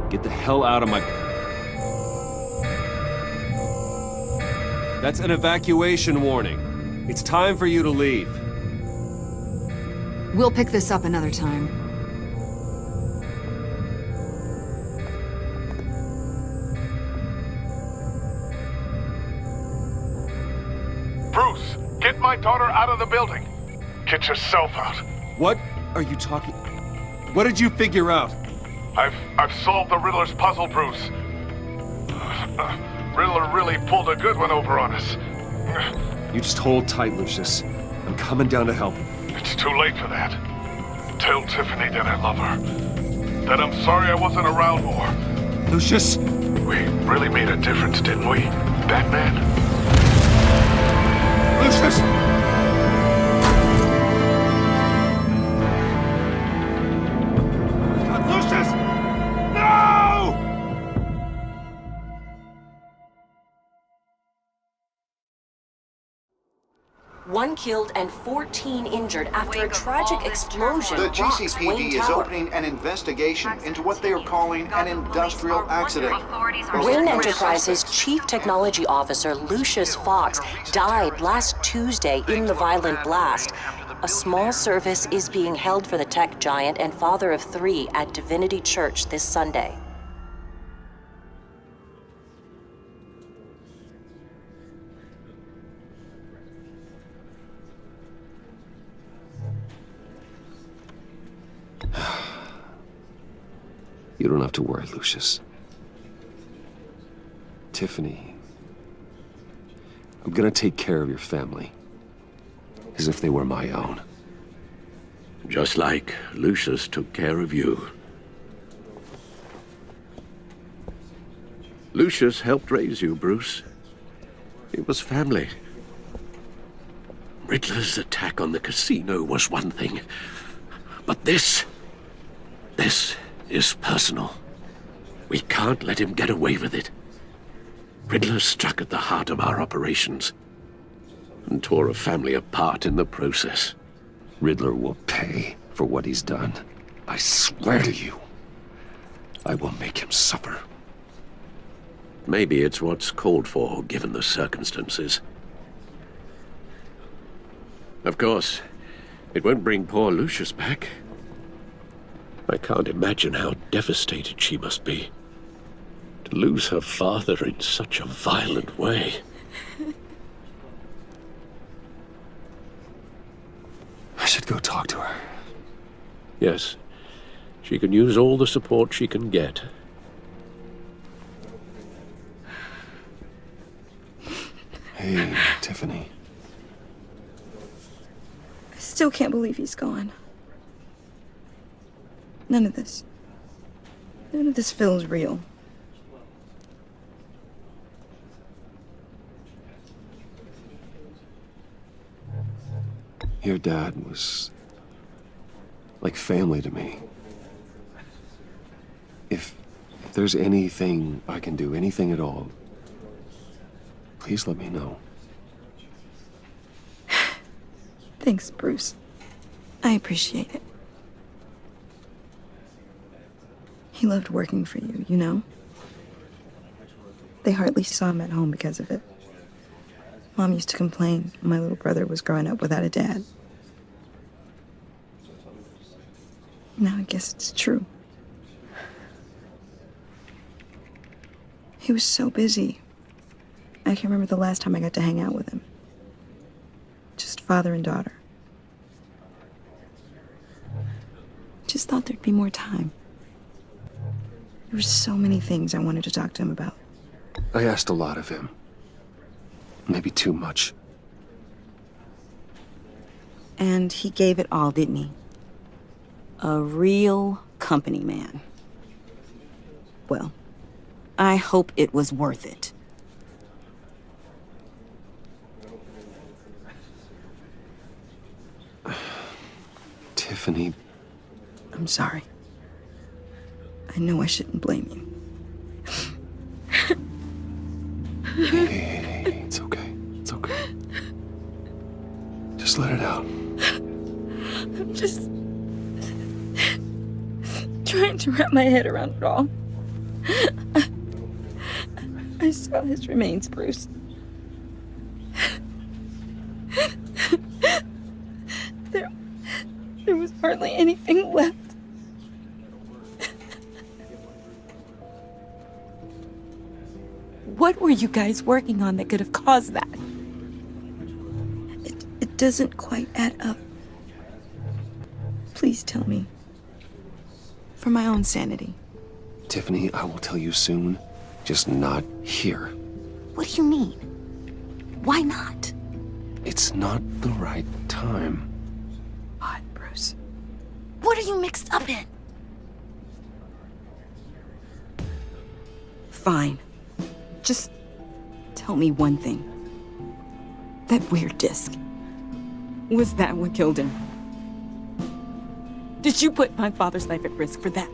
Get the hell out of my... That's an evacuation warning. It's time for you to leave. We'll pick this up another time. Bruce, get my daughter out of the building. Get yourself out. What are you talking... What did you figure out? I've solved the Riddler's puzzle, Bruce. Riddler really pulled a good one over on us. You just hold tight, Lucius. I'm coming down to help. It's too late for that. Tell Tiffany that I love her. That I'm sorry I wasn't around more. Lucius! We really made a difference, didn't we, Batman? Lucius! Lucius! No! One killed and 14 injured after a tragic explosion. The rocks Wayne GCPD is Tower. opening an investigation into what they are calling an industrial accident. Wayne Enterprises' Chief Technology Officer Lucius Fox died last Tuesday in the violent blast. A small service is being held for the tech giant and father of 3 at Divinity Church this Sunday. You don't have to worry, Lucius. Tiffany, I'm gonna take care of your family. As if they were my own. Just like Lucius took care of you. Lucius helped raise you, Bruce. It was family. Riddler's attack on the casino was one thing. But this is personal. We can't let him get away with it. Riddler struck at the heart of our operations and tore a family apart in the process. Riddler will pay for what he's done. I swear to you, I will make him suffer. Maybe it's what's called for, given the circumstances. Of course, it won't bring poor Lucius back. I can't imagine how devastated she must be. To lose her father in such a violent way. I should go talk to her. Yes, she can use all the support she can get. Hey, Tiffany. I still can't believe he's gone. None of this feels real. Your dad was like family to me. If there's anything I can do, anything at all, please let me know. Thanks, Bruce. I appreciate it. He loved working for you, you know? They hardly saw him at home because of it. Mom used to complain my little brother was growing up without a dad. Now I guess it's true. He was so busy. I can't remember the last time I got to hang out with him. Just father and daughter. Just thought there'd be more time. There were so many things I wanted to talk to him about. I asked a lot of him. Maybe too much. And he gave it all, didn't he? A real company man. Well, I hope it was worth it. Tiffany. I'm sorry. I know I shouldn't blame you. Hey, it's okay. It's okay. Just let it out. I'm just trying to wrap my head around it all. I saw his remains, Bruce. There was hardly anything left. What were you guys working on that could have caused that? It doesn't quite add up. Please tell me. For my own sanity. Tiffany, I will tell you soon. Just not here. What do you mean? Why not? It's not the right time. What, Bruce? What are you mixed up in? Fine. Just tell me one thing. That weird disc. Was that what killed him? Did you put my father's life at risk for that?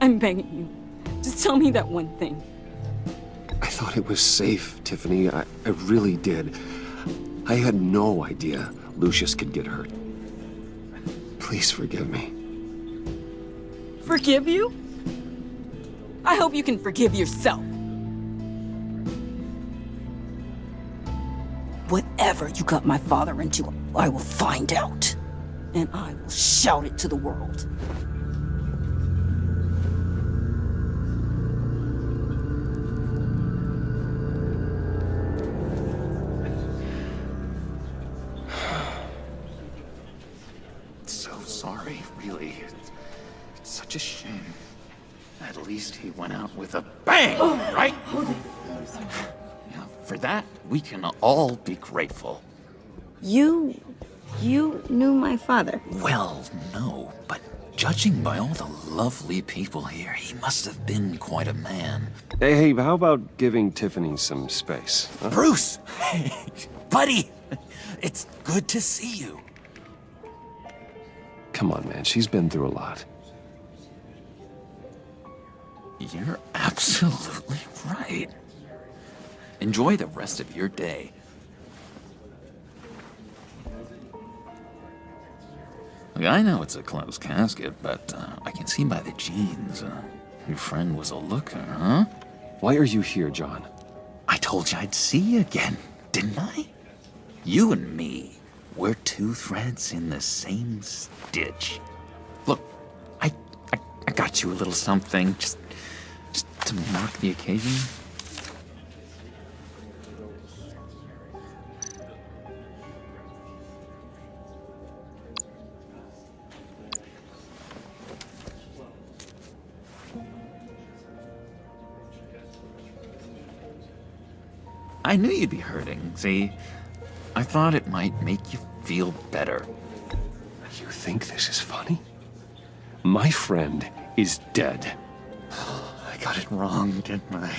I'm begging you. Just tell me that one thing. I thought it was safe, Tiffany. I really did. I had no idea Lucius could get hurt. Please forgive me. Forgive you? I hope you can forgive yourself. Whatever you got my father into, I will find out. And I will shout it to the world. So sorry, really. It's such a shame. At least he went out with a bang, right? Now, for that, we can all be grateful. You knew my father. Well, no, but judging by all the lovely people here, he must have been quite a man. Hey, how about giving Tiffany some space? Huh? Bruce! Buddy! It's good to see you. Come on, man. She's been through a lot. You're absolutely right. Enjoy the rest of your day. Look, I know it's a closed casket, but I can see by the jeans, your friend was a looker, huh? Why are you here, John? I told you I'd see you again, didn't I? You and me, we're two threads in the same stitch. Look, I got you a little something, just to mark the occasion. I knew you'd be hurting, see? I thought it might make you feel better. You think this is funny? My friend is dead. I got it wrong, didn't I?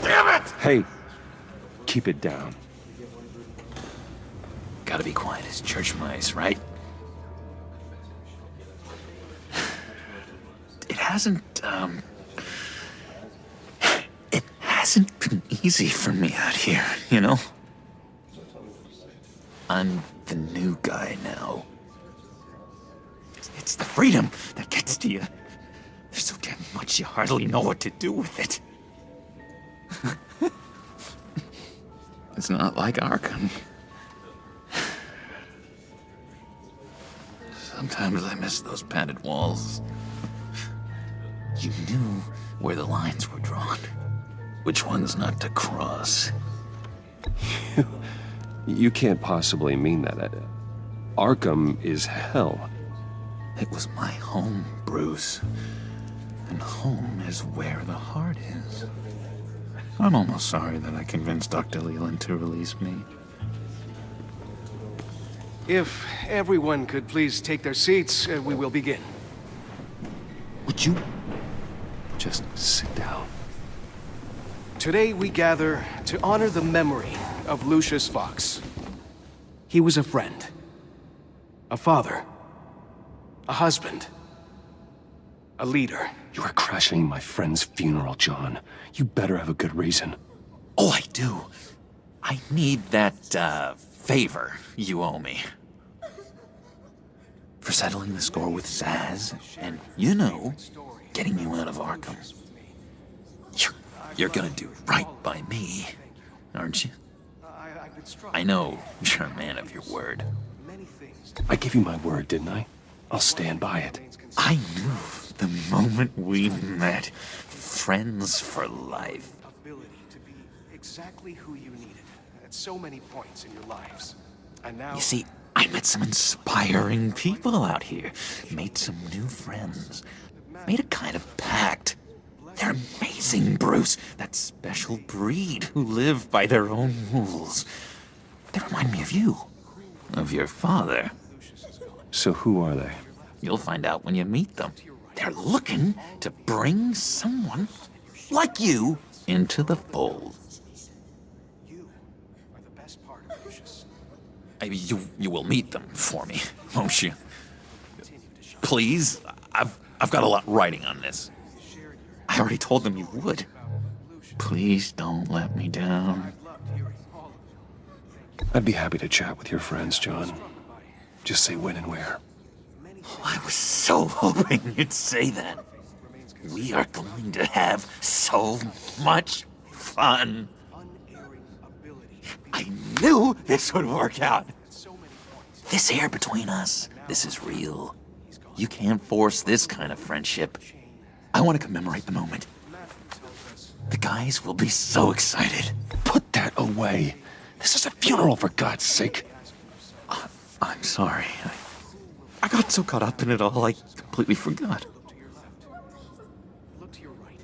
Damn it! Hey, keep it down. Gotta be quiet as church mice, right? It hasn't been easy for me out here, you know? I'm the new guy now. It's the freedom that gets to you. There's so damn much you hardly know what to do with it. It's not like Arkham. Sometimes I miss those padded walls. You knew where the lines were drawn. Which ones not to cross. You can't possibly mean that. Arkham is hell. It was my home, Bruce. And home is where the heart is. I'm almost sorry that I convinced Dr. Leland to release me. If everyone could please take their seats, we will begin. Would you just sit down? Today we gather to honor the memory of Lucius Fox. He was a friend, a father, a husband, a leader. You are crashing my friend's funeral, John. You better have a good reason. Oh, I do. I need that, favor you owe me. For settling the score with Zaz, and, you know, getting you out of Arkham. You're gonna do right by me, aren't you? I know you're a man of your word. I gave you my word, didn't I? I'll stand by it. I knew the moment we met. Friends for life. Ability to be exactly who you needed at so many points in your lives. And now... You see, I met some inspiring people out here. Made some new friends. Made a kind of pact. They're amazing, Bruce. That special breed who live by their own rules. They remind me of you. Of your father. So who are they? You'll find out when you meet them. They're looking to bring someone like you into the fold. You are the best part of Lucius. You will meet them for me, won't you? Please, I've got a lot writing on this. I already told them you would. Please don't let me down. I'd be happy to chat with your friends, John. Just say when and where. Oh, I was so hoping you'd say that. We are going to have so much fun. I knew this would work out. This here between us, this is real. You can't force this kind of friendship. I want to commemorate the moment. The guys will be so excited. Put that away. This is a funeral, for God's sake. I'm sorry. I got so caught up in it all, I completely forgot.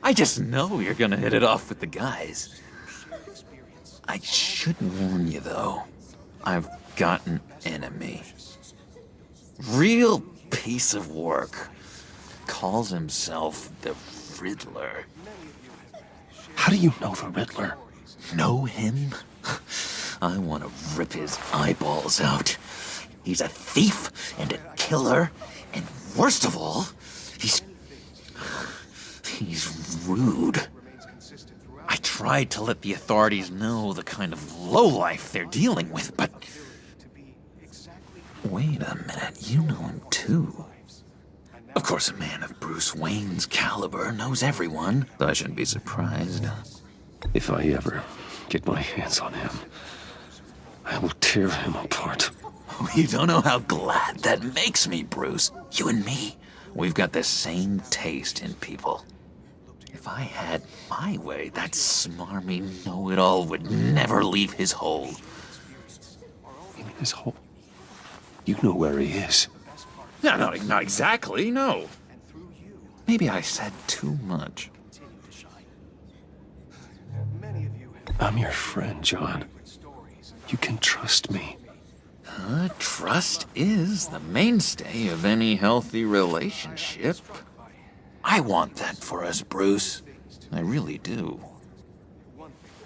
I just know you're gonna hit it off with the guys. I should warn you, though. I've got an enemy. Real piece of work. Calls himself the Riddler. How do you know the Riddler? Know him? I want to rip his eyeballs out. He's a thief and a killer, and worst of all, he's rude. I tried to let the authorities know the kind of lowlife they're dealing with, but... Wait a minute, you know him too. Of course, a man of Bruce Wayne's caliber knows everyone, so I shouldn't be surprised. If I ever get my hands on him, I will tear him apart. You don't know how glad that makes me, Bruce. You and me, we've got the same taste in people. If I had my way, that smarmy know-it-all would never leave his hole. You mean his hole? You know where he is. No, not exactly, no. Maybe I said too much. I'm your friend, John. You can trust me. Trust is the mainstay of any healthy relationship. I want that for us, Bruce. I really do.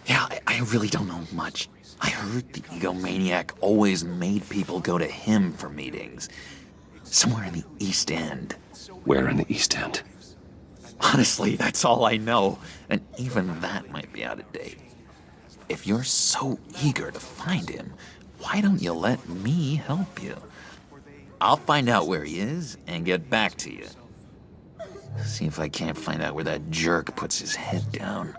Yeah, I really don't know much. I heard the egomaniac always made people go to him for meetings. Somewhere in the East End. Where in the East End? Honestly, that's all I know, and even that might be out of date. If you're so eager to find him, why don't you let me help you? I'll find out where he is and get back to you. See if I can't find out where that jerk puts his head down.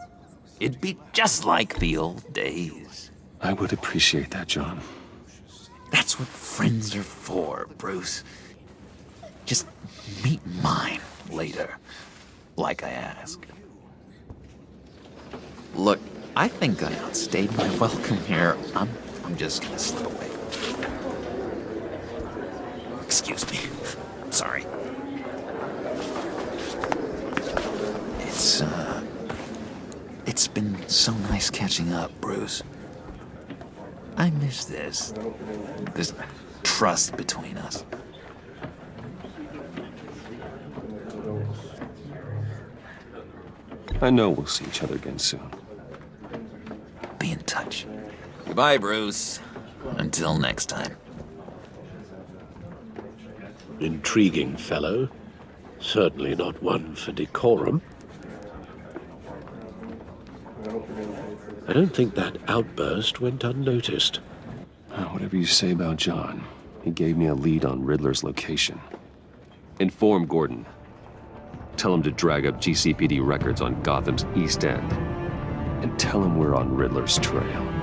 It'd be just like the old days. I would appreciate that, John. That's what friends are for, Bruce. Just meet mine later, like I asked. Look, I think I outstayed my welcome here. I'm just gonna slip away. Excuse me. I'm sorry. It's been so nice catching up, Bruce. I miss this trust between us. I know we'll see each other again soon. Be in touch. Goodbye, Bruce. Until next time. Intriguing fellow. Certainly not one for decorum. I don't think that outburst went unnoticed. Whatever you say about John, he gave me a lead on Riddler's location. Inform Gordon. Tell him to drag up GCPD records on Gotham's East End. And tell him we're on Riddler's trail.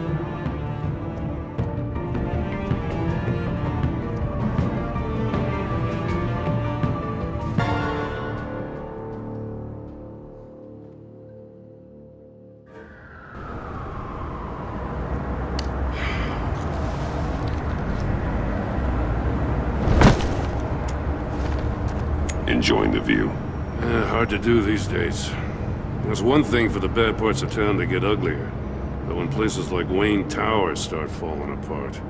Enjoying the view? Hard to do these days. There's one thing for the bad parts of town to get uglier. But when places like Wayne Tower start falling apart,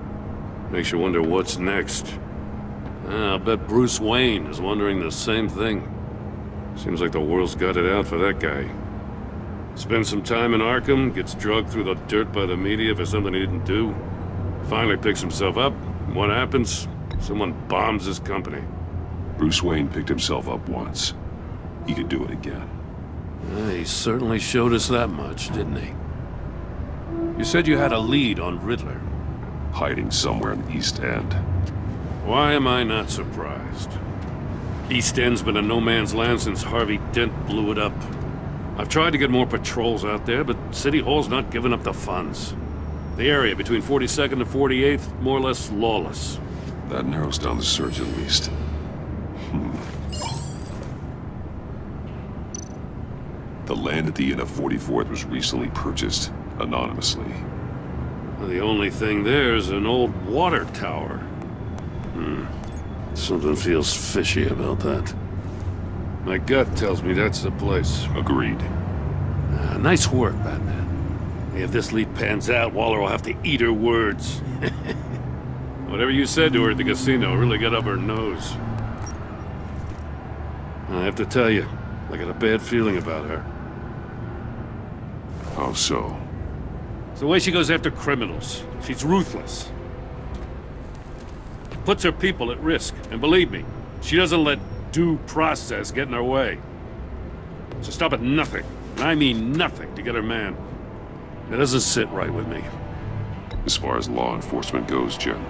makes you wonder what's next. I'll bet Bruce Wayne is wondering the same thing. Seems like the world's got it out for that guy. Spends some time in Arkham, gets drugged through the dirt by the media for something he didn't do. Finally picks himself up. What happens? Someone bombs his company. Bruce Wayne picked himself up once. He could do it again. He certainly showed us that much, didn't he? You said you had a lead on Riddler. Hiding somewhere in the East End. Why am I not surprised? East End's been a no-man's land since Harvey Dent blew it up. I've tried to get more patrols out there, but City Hall's not giving up the funds. The area between 42nd and 48th, more or less lawless. That narrows down the search at least. The land at the end of 44th was recently purchased, anonymously. The only thing there is an old water tower. Something feels fishy about that. My gut tells me that's the place. Agreed. Nice work, Batman. If this lead pans out, Waller will have to eat her words. Whatever you said to her at the casino really got up her nose. I have to tell you, I got a bad feeling about her. How so? It's the way she goes after criminals. She's ruthless. Puts her people at risk. And believe me, she doesn't let due process get in her way. She'll stop at nothing, and I mean nothing, to get her man. It doesn't sit right with me. As far as law enforcement goes, Jim,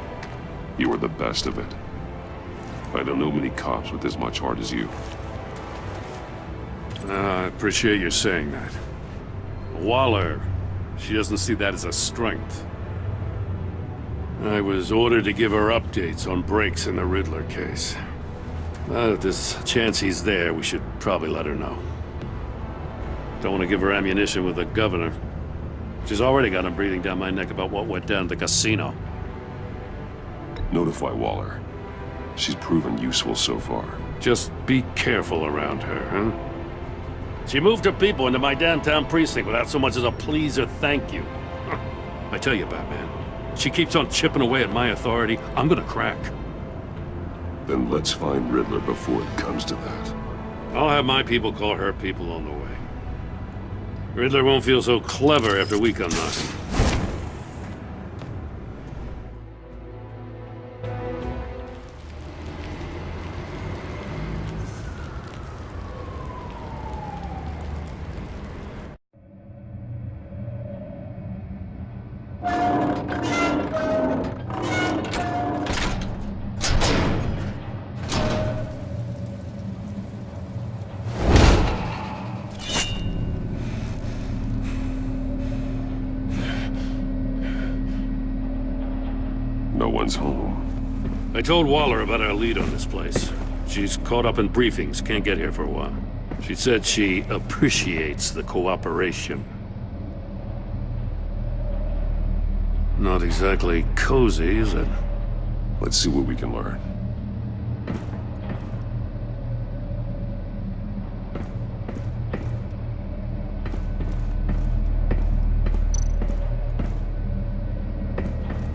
you are the best of it. I don't know many cops with as much heart as you. I appreciate you saying that. Waller, she doesn't see that as a strength. I was ordered to give her updates on breaks in the Riddler case. If there's a chance he's there, we should probably let her know. Don't want to give her ammunition with the governor. She's already got him breathing down my neck about what went down at the casino. Notify Waller. She's proven useful so far. Just be careful around her, huh? She moved her people into my downtown precinct without so much as a please or thank you. I tell you, Batman, she keeps on chipping away at my authority, I'm gonna crack. Then let's find Riddler before it comes to that. I'll have my people call her people on the way. Riddler won't feel so clever after we come knocking. No one's home. I told Waller about our lead on this place. She's caught up in briefings, can't get here for a while. She said she appreciates the cooperation. Not exactly cozy, is it? Let's see what we can learn.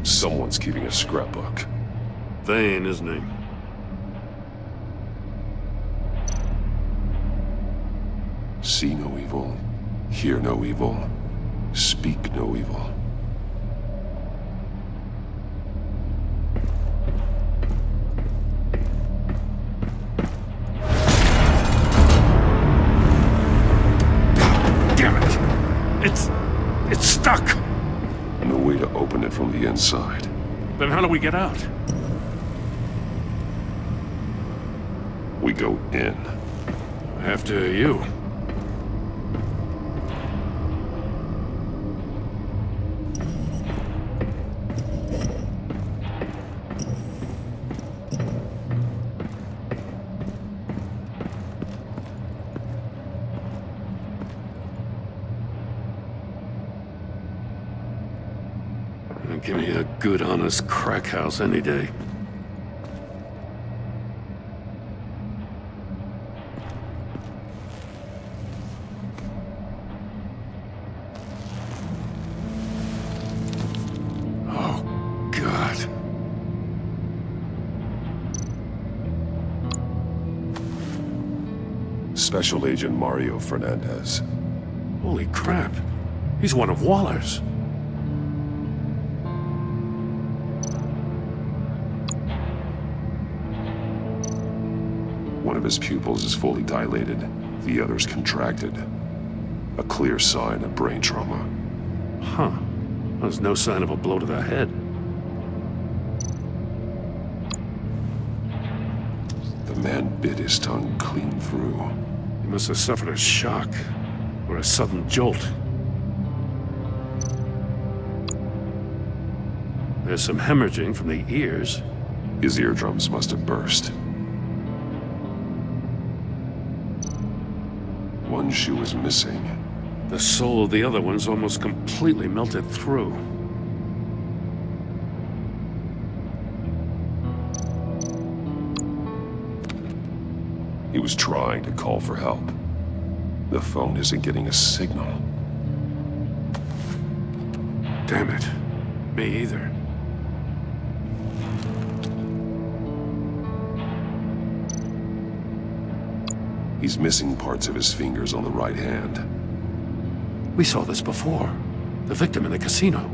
Someone's keeping a scrapbook. Thane, isn't he? See no evil, hear no evil, speak no evil. Damn it! It's stuck! No way to open it from the inside. Then how do we get out? We go in. After you. Give me a good, honest crack house any day. Oh, God. Special Agent Mario Fernandez. Holy crap. He's one of Waller's. One of his pupils is fully dilated, the other's contracted. A clear sign of brain trauma. Huh. There's no sign of a blow to the head. The man bit his tongue clean through. He must have suffered a shock, or a sudden jolt. There's some hemorrhaging from the ears. His eardrums must have burst. One shoe is missing. The sole of the other one's almost completely melted through. He was trying to call for help. The phone isn't getting a signal. Damn it. Me either. He's missing parts of his fingers on the right hand. We saw this before. The victim in the casino.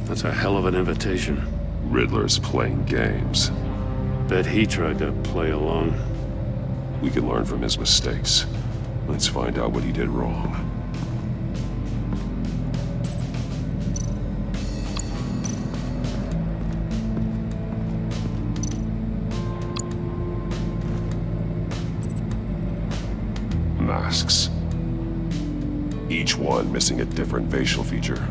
That's a hell of an invitation. Riddler's playing games. Bet he tried to play along. We can learn from his mistakes. Let's find out what he did wrong. Masks. Each one missing a different facial feature.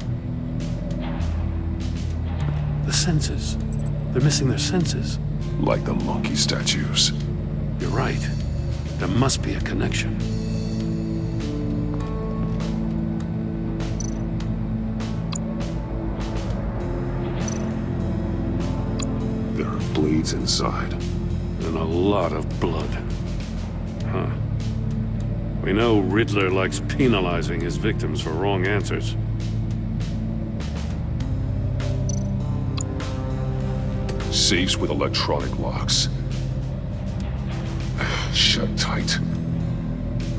The senses. They're missing their senses. Like the monkey statues. You're right. There must be a connection. There are blades inside. And a lot of blood. Huh. We know Riddler likes penalizing his victims for wrong answers. Safes with electronic locks. Shut tight.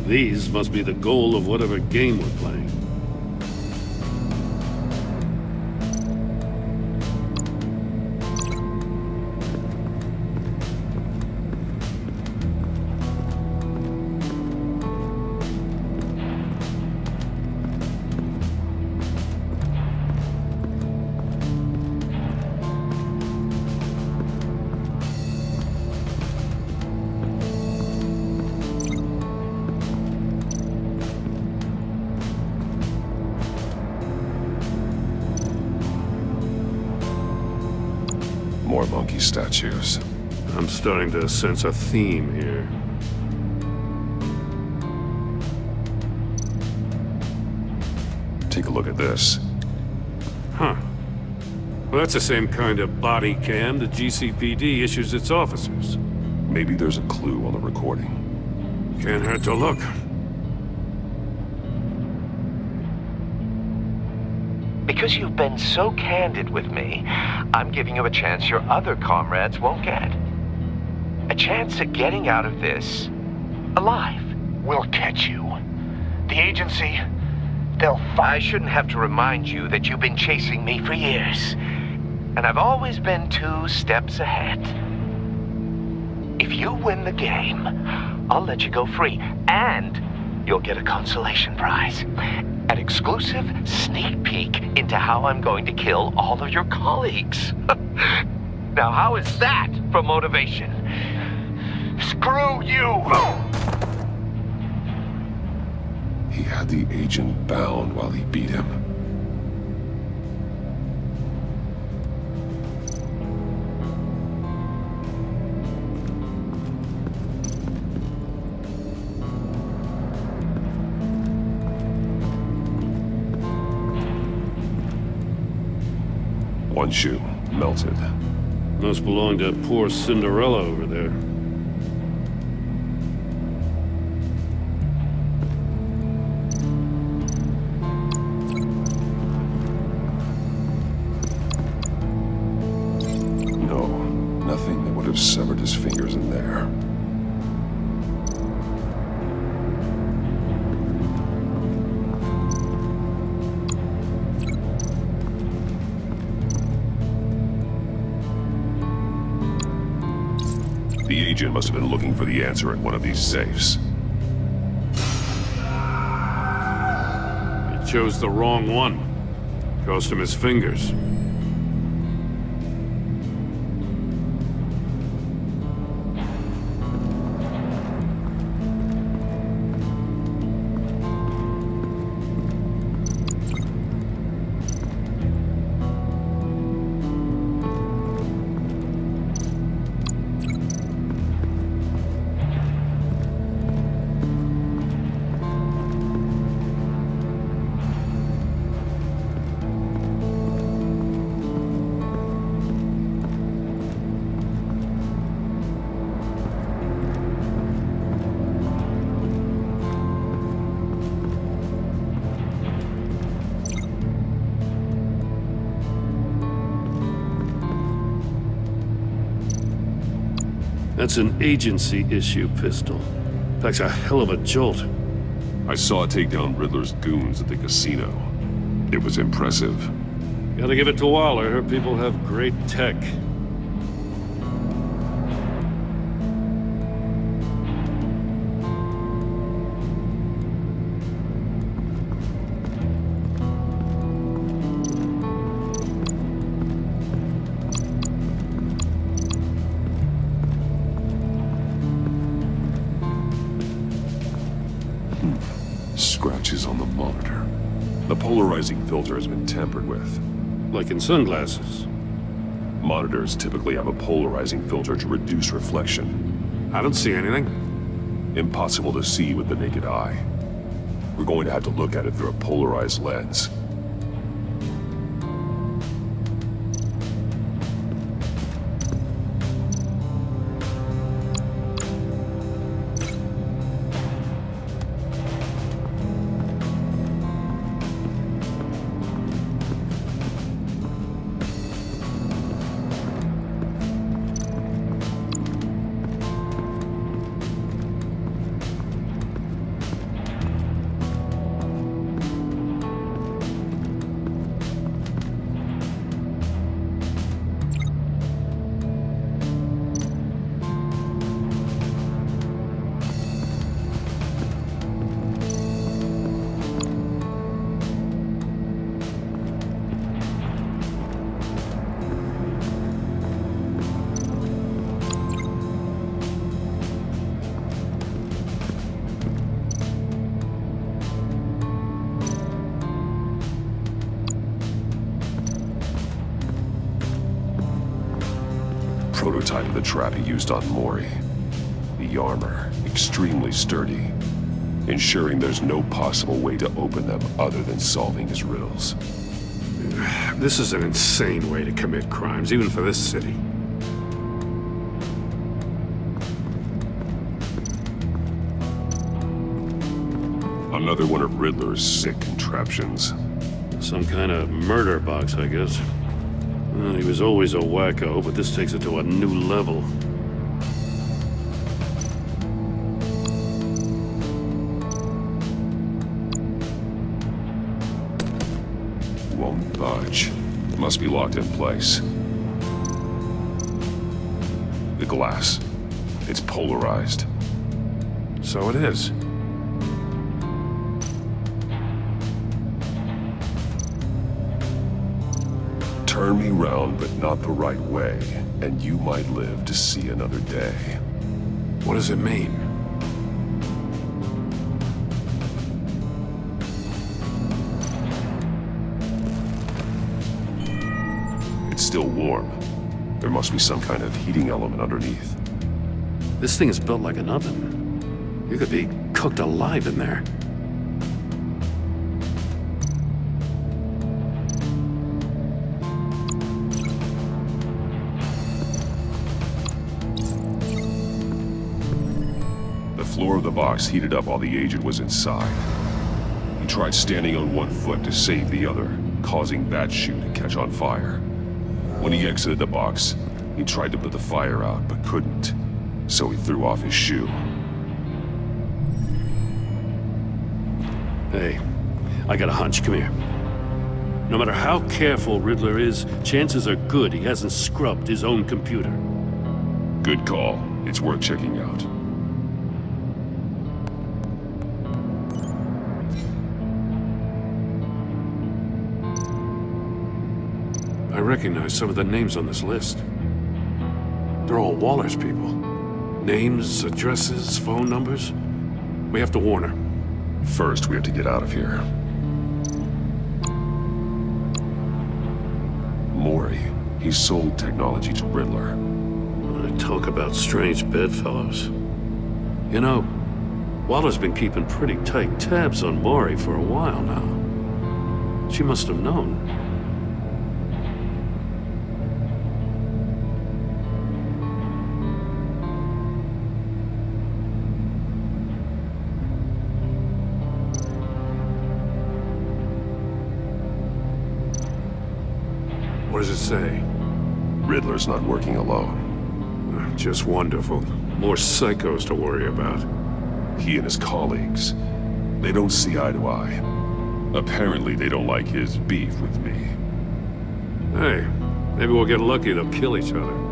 These must be the goal of whatever game we're playing. More monkey statues. I'm starting to sense a theme here. Take a look at this. Huh. Well, that's the same kind of body cam the GCPD issues its officers. Maybe there's a clue on the recording. Can't hurt to look. Because you've been so candid with me, I'm giving you a chance your other comrades won't get. A chance at getting out of this alive. We'll catch you. The agency, they'll I shouldn't have to remind you that you've been chasing me for years. And I've always been 2 steps ahead. If you win the game, I'll let you go free. And you'll get a consolation prize. An exclusive sneak peek into how I'm going to kill all of your colleagues. Now, how is that for motivation? Screw you! He had the agent bound while he beat him. One shoe, melted. Must belong to poor Cinderella over there. No, nothing that would have severed his fingers in there. The agent must have been looking for the answer in one of these safes. He chose the wrong one. Cost him his fingers. That's an agency-issue pistol. Packs a hell of a jolt. I saw it take down Riddler's goons at the casino. It was impressive. Gotta give it to Waller. Her people have great tech. Scratches on the monitor. The polarizing filter has been tampered with. Like in sunglasses. Monitors typically have a polarizing filter to reduce reflection. I don't see anything. Impossible to see with the naked eye. We're going to have to look at it through a polarized lens. Prototype of the trap he used on Mori. The armor, extremely sturdy, ensuring there's no possible way to open them other than solving his riddles. This is an insane way to commit crimes, even for this city. Another one of Riddler's sick contraptions. Some kind of murder box, I guess. Well, he was always a wacko, but this takes it to a new level. Won't budge. Must be locked in place. The glass. It's polarized. So it is. Turn me round, but not the right way, and you might live to see another day. What does it mean? It's still warm. There must be some kind of heating element underneath. This thing is built like an oven. You could be cooked alive in there. The floor of the box heated up while the agent was inside. He tried standing on one foot to save the other, causing that shoe to catch on fire. When he exited the box, he tried to put the fire out, but couldn't, so he threw off his shoe. Hey, I got a hunch. Come here. No matter how careful Riddler is, chances are good he hasn't scrubbed his own computer. Good call. It's worth checking out. I recognize some of the names on this list. They're all Waller's people. Names, addresses, phone numbers. We have to warn her. First, we have to get out of here. Mori. He sold technology to Riddler. Talk about strange bedfellows. You know, Waller's been keeping pretty tight tabs on Mori for a while now. She must have known. What does it say? Riddler's not working alone. Just wonderful. More psychos to worry about. He and his colleagues, they don't see eye to eye. Apparently they don't like his beef with me. Hey, maybe we'll get lucky to kill each other.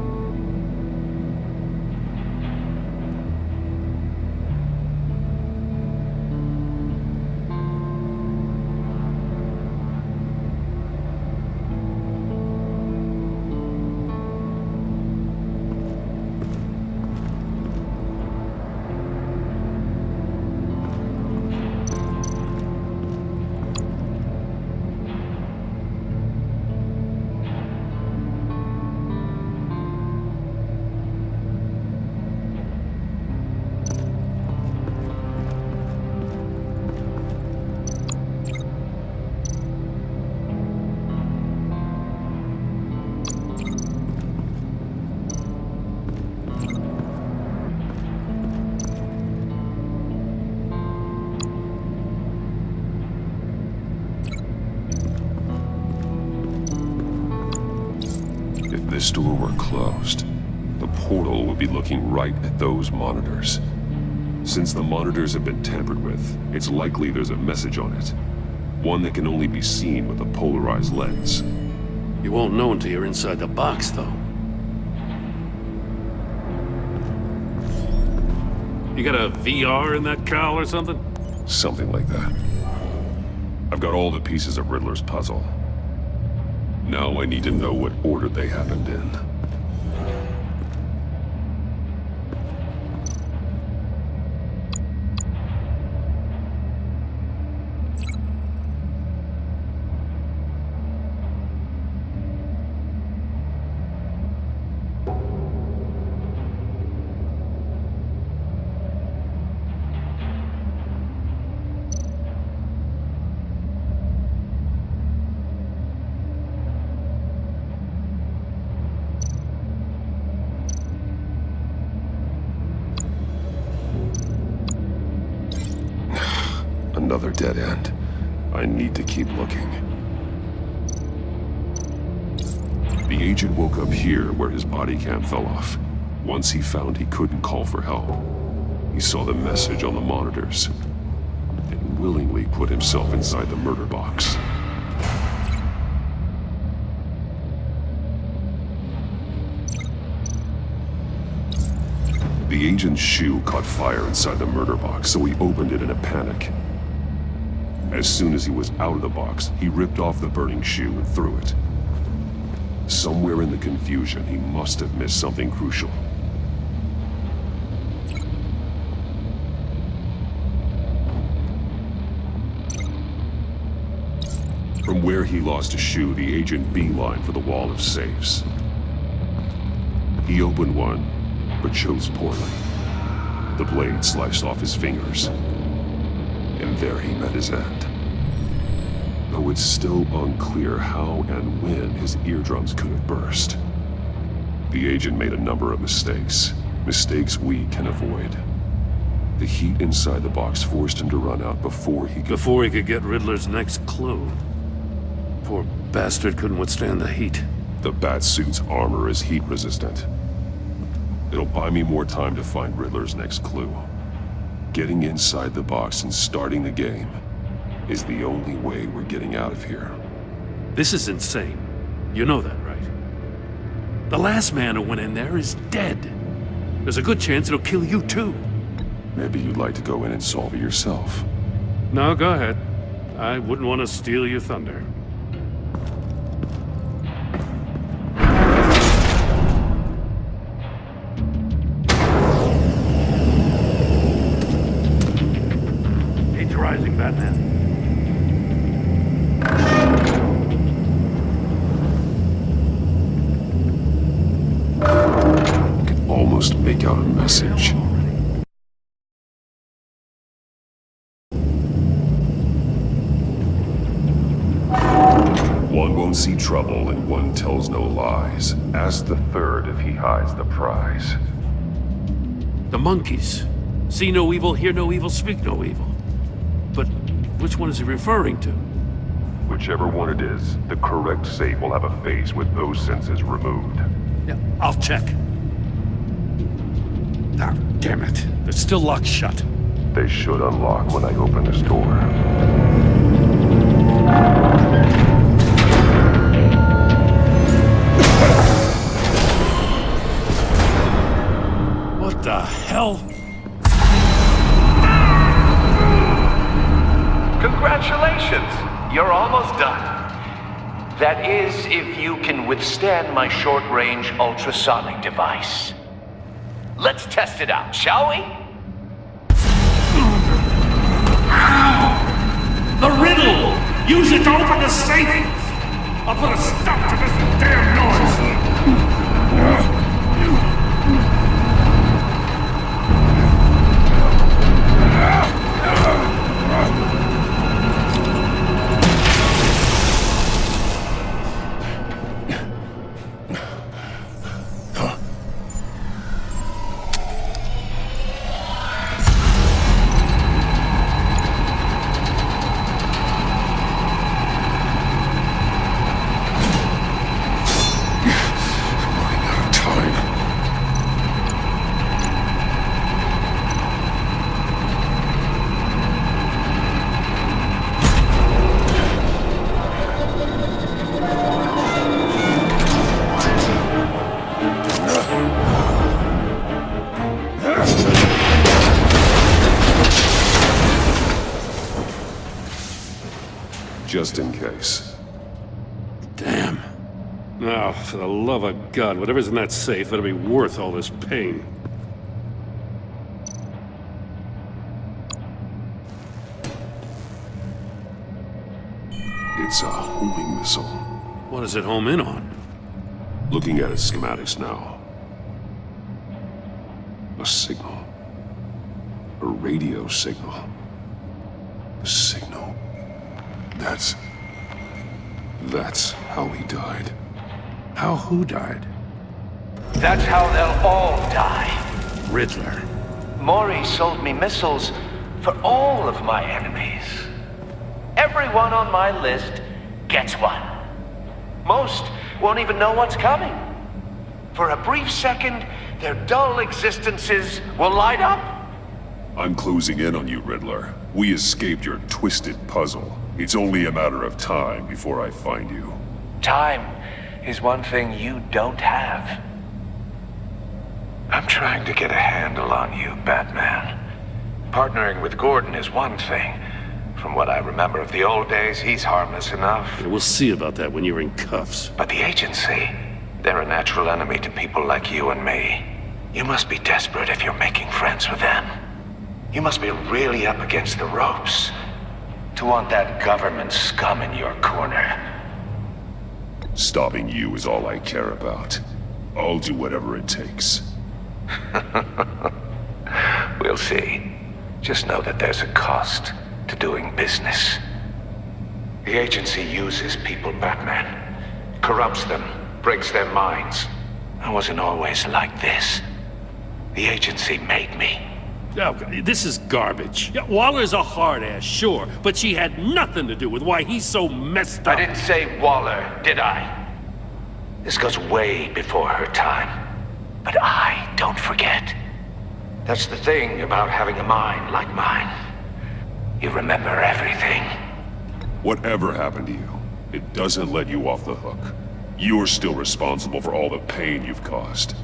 If this door were closed, the portal would be looking right at those monitors. Since the monitors have been tampered with, it's likely there's a message on it. One that can only be seen with a polarized lens. You won't know until you're inside the box, though. You got a VR in that cowl or something? Something like that. I've got all the pieces of Riddler's puzzle. Now I need to know what order they happened in. Another dead end. I need to keep looking. The agent woke up here where his body cam fell off. Once he found he couldn't call for help, he saw the message on the monitors and willingly put himself inside the murder box. The agent's shoe caught fire inside the murder box, so he opened it in a panic. As soon as he was out of the box, he ripped off the burning shoe and threw it. Somewhere in the confusion, he must have missed something crucial. From where he lost a shoe, the agent beelined for the wall of safes. He opened one, but chose poorly. The blade sliced off his fingers. And there he met his end. Though it's still unclear how and when his eardrums could have burst. The agent made a number of mistakes. Mistakes we can avoid. The heat inside the box forced him to run out before he could get Riddler's next clue. Poor bastard couldn't withstand the heat. The Batsuit's armor is heat resistant. It'll buy me more time to find Riddler's next clue. Getting inside the box and starting the game is the only way we're getting out of here. This is insane. You know that, right? The last man who went in there is dead. There's a good chance it'll kill you too. Maybe you'd like to go in and solve it yourself. No, go ahead. I wouldn't want to steal your thunder. Rising, Batman. I can almost make out a message. One won't see trouble and one tells no lies. Ask the third if he hides the prize. The monkeys. See no evil, hear no evil, speak no evil. But which one is he referring to? Whichever one it is, the correct safe will have a face with those senses removed. Yeah, I'll check. Ah, damn it. They're still locked shut. They should unlock when I open this door. What the hell? Congratulations! You're almost done. That is, if you can withstand my short-range ultrasonic device. Let's test it out, shall we? The riddle! Use it to open the safe! I'll put a stop to this damn noise! Just in case. Damn. Now, for the love of God, whatever's in that safe better be worth all this pain. It's a homing missile. What does it home in on? Looking at its schematics now. A signal. A radio signal. A signal. That's how he died. How who died? That's how they'll all die. Riddler. Maury sold me missiles for all of my enemies. Everyone on my list gets one. Most won't even know what's coming. For a brief second, their dull existences will light up. I'm closing in on you, Riddler. We escaped your twisted puzzle. It's only a matter of time before I find you. Time is one thing you don't have. I'm trying to get a handle on you, Batman. Partnering with Gordon is one thing. From what I remember of the old days, he's harmless enough. Yeah, we'll see about that when you're in cuffs. But the agency, they're a natural enemy to people like you and me. You must be desperate if you're making friends with them. You must be really up against the ropes to want that government scum in your corner. Stopping you is all I care about. I'll do whatever it takes. We'll see. Just know that there's a cost to doing business. The agency uses people, Batman. Corrupts them, breaks their minds. I wasn't always like this. The agency made me. Oh, this is garbage. Yeah, Waller's a hard-ass, sure, but she had nothing to do with why he's so messed up. I didn't say Waller, did I? This goes way before her time. But I don't forget. That's the thing about having a mind like mine. You remember everything. Whatever happened to you, it doesn't let you off the hook. You're still responsible for all the pain you've caused.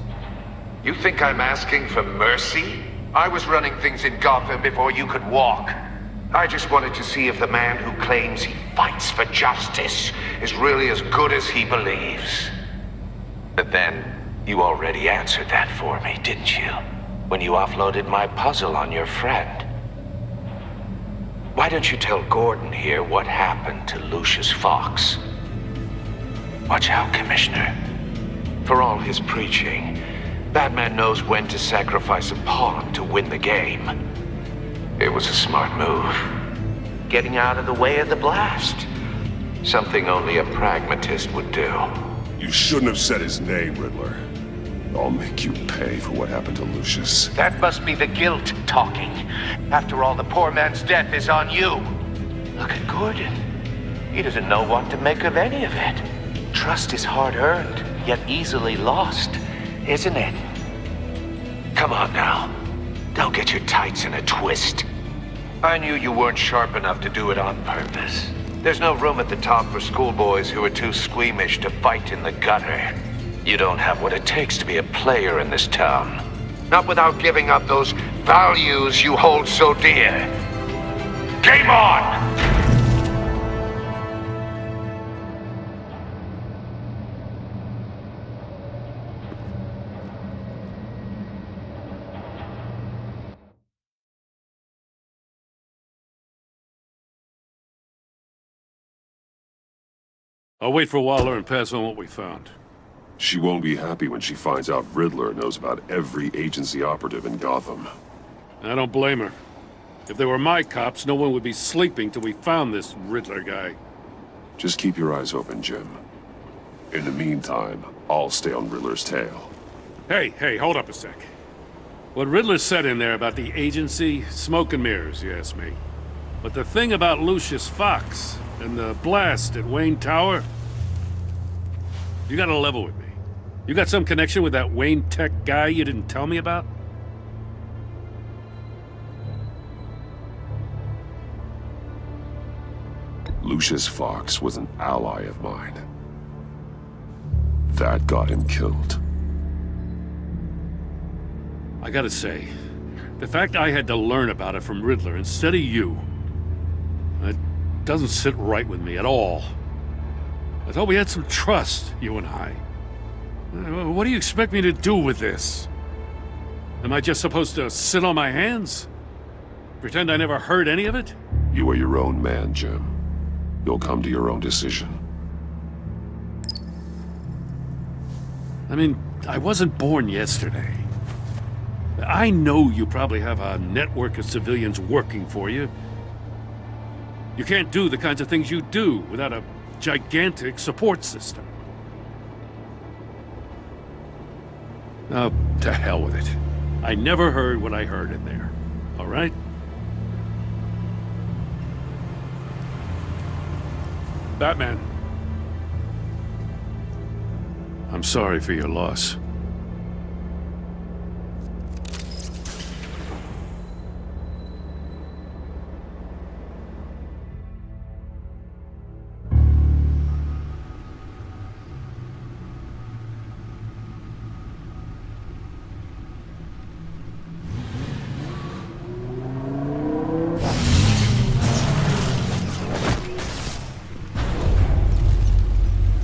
You think I'm asking for mercy? I was running things in Gotham before you could walk. I just wanted to see if the man who claims he fights for justice is really as good as he believes. But then, you already answered that for me, didn't you? When you offloaded my puzzle on your friend. Why don't you tell Gordon here what happened to Lucius Fox? Watch out, Commissioner. For all his preaching, Batman knows when to sacrifice a pawn to win the game. It was a smart move. Getting out of the way of the blast. Something only a pragmatist would do. You shouldn't have said his name, Riddler. I'll make you pay for what happened to Lucius. That must be the guilt talking. After all, the poor man's death is on you. Look at Gordon. He doesn't know what to make of any of it. Trust is hard-earned, yet easily lost, isn't it? Come on now. Don't get your tights in a twist. I knew you weren't sharp enough to do it on purpose. There's no room at the top for schoolboys who are too squeamish to fight in the gutter. You don't have what it takes to be a player in this town. Not without giving up those values you hold so dear. Game on! I'll wait for Waller and pass on what we found. She won't be happy when she finds out Riddler knows about every agency operative in Gotham. I don't blame her. If they were my cops, no one would be sleeping till we found this Riddler guy. Just keep your eyes open, Jim. In the meantime, I'll stay on Riddler's tail. Hey, hold up a sec. What Riddler said in there about the agency, smoke and mirrors, you ask me. But the thing about Lucius Fox and the blast at Wayne Tower, you gotta level with me. You got some connection with that Wayne Tech guy you didn't tell me about? Lucius Fox was an ally of mine. That got him killed. I gotta say, the fact I had to learn about it from Riddler instead of you, it doesn't sit right with me at all. I thought we had some trust, you and I. What do you expect me to do with this? Am I just supposed to sit on my hands? Pretend I never heard any of it? You are your own man, Jim. You'll come to your own decision. I mean, I wasn't born yesterday. I know you probably have a network of civilians working for you. You can't do the kinds of things you do without a gigantic support system. Oh, to hell with it. I never heard what I heard in there. All right? Batman. I'm sorry for your loss.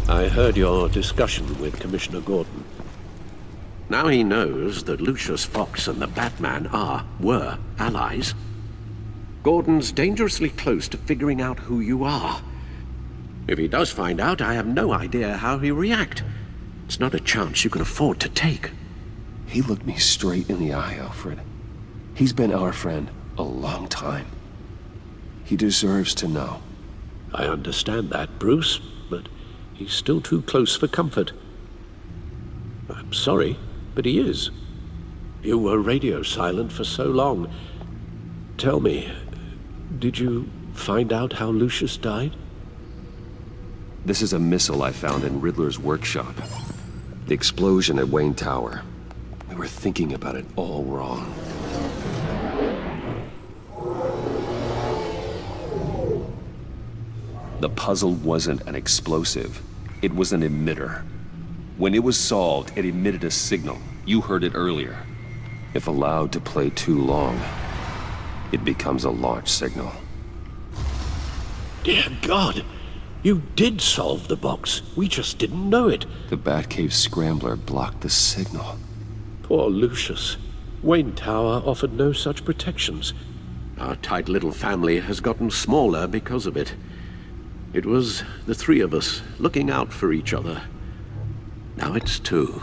I heard your discussion with Commissioner Gordon. Now he knows that Lucius Fox and the Batman were allies. Gordon's dangerously close to figuring out who you are. If he does find out, I have no idea how he'll react. It's not a chance you can afford to take. He looked me straight in the eye, Alfred. He's been our friend a long time. He deserves to know. I understand that, Bruce, but he's still too close for comfort. I'm sorry, but he is. You were radio silent for so long. Tell me, did you find out how Lucius died? This is a missile I found in Riddler's workshop. The explosion at Wayne Tower. We were thinking about it all wrong. The puzzle wasn't an explosive. It was an emitter. When it was solved, it emitted a signal. You heard it earlier. If allowed to play too long, it becomes a launch signal. Dear God! You did solve the box. We just didn't know it. The Batcave scrambler blocked the signal. Poor Lucius. Wayne Tower offered no such protections. Our tight little family has gotten smaller because of it. It was the three of us looking out for each other. Now it's two.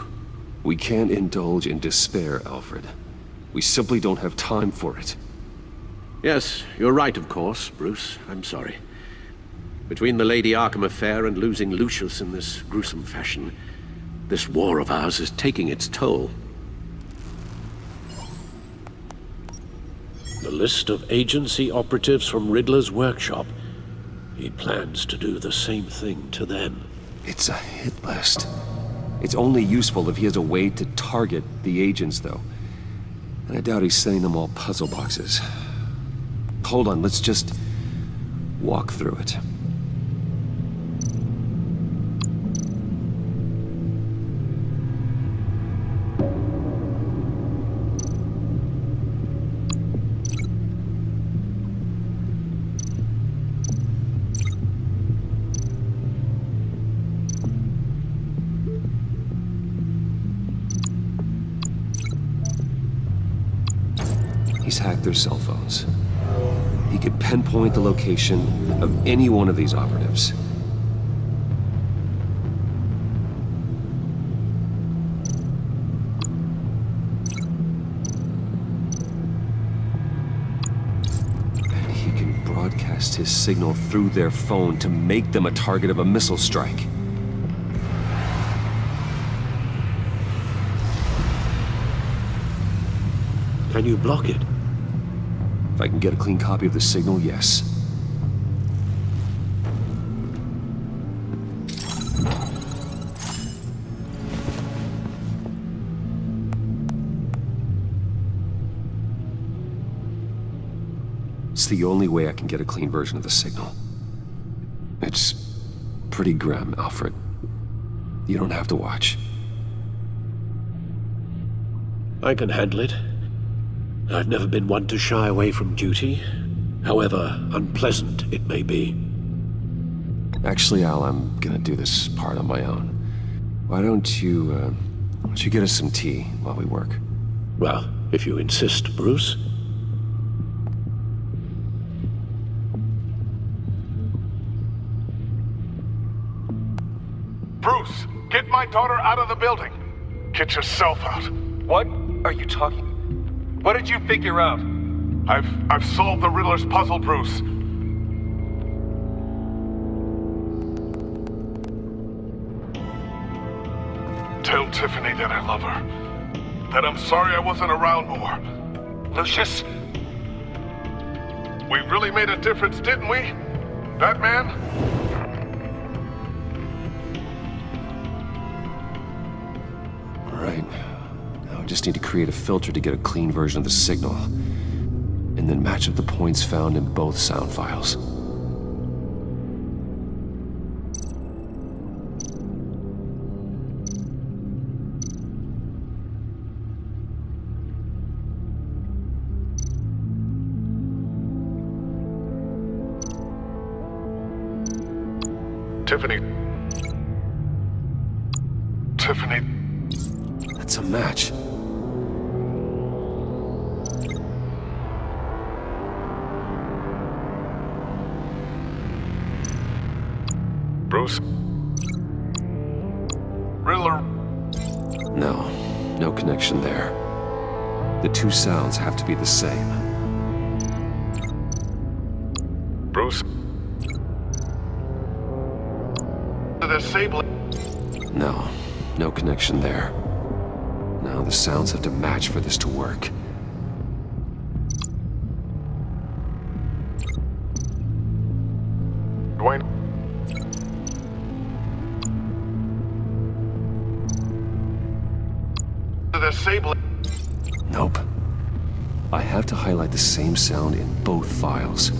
We can't indulge in despair, Alfred. We simply don't have time for it. Yes, you're right, of course, Bruce. I'm sorry. Between the Lady Arkham affair and losing Lucius in this gruesome fashion, this war of ours is taking its toll. The list of agency operatives from Riddler's workshop. He plans to do the same thing to them. It's a hit list. It's only useful if he has a way to target the agents, though. And I doubt he's sending them all puzzle boxes. Hold on, let's just walk through it. He's hacked their cell phones. He could pinpoint the location of any one of these operatives. And he can broadcast his signal through their phone to make them a target of a missile strike. Can you block it? If I can get a clean copy of the signal, yes. It's the only way I can get a clean version of the signal. It's pretty grim, Alfred. You don't have to watch. I can handle it. I've never been one to shy away from duty, however unpleasant it may be. Actually, Al, I'm gonna do this part on my own. Why don't you get us some tea while we work? Well, if you insist, Bruce. Bruce, get my daughter out of the building. Get yourself out. What are you talking? What did you figure out? I've solved the Riddler's puzzle, Bruce. Tell Tiffany that I love her. That I'm sorry I wasn't around more. Lucius? We really made a difference, didn't we? Batman? All right. Now I just need to create a filter to get a clean version of the signal. And then match up the points found in both sound files. Tiffany. That's a match. Bruce? Riddler? No connection there. The two sounds have to be the same. Bruce? The disabling. No connection there. Now the sounds have to match for this to work. Dwayne? The disabling. Nope. I have to highlight the same sound in both files.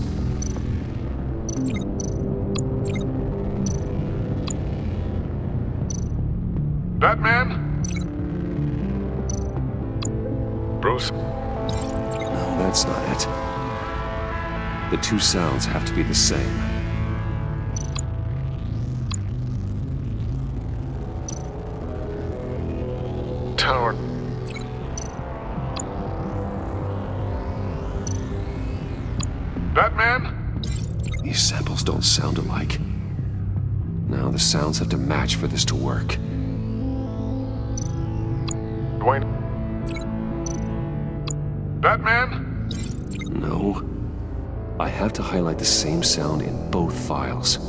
Batman? Bruce? No, that's not it. The two sounds have to be the same. Tower. Batman? These samples don't sound alike. Now the sounds have to match for this to work. Dwayne? Batman? No. I have to highlight the same sound in both files.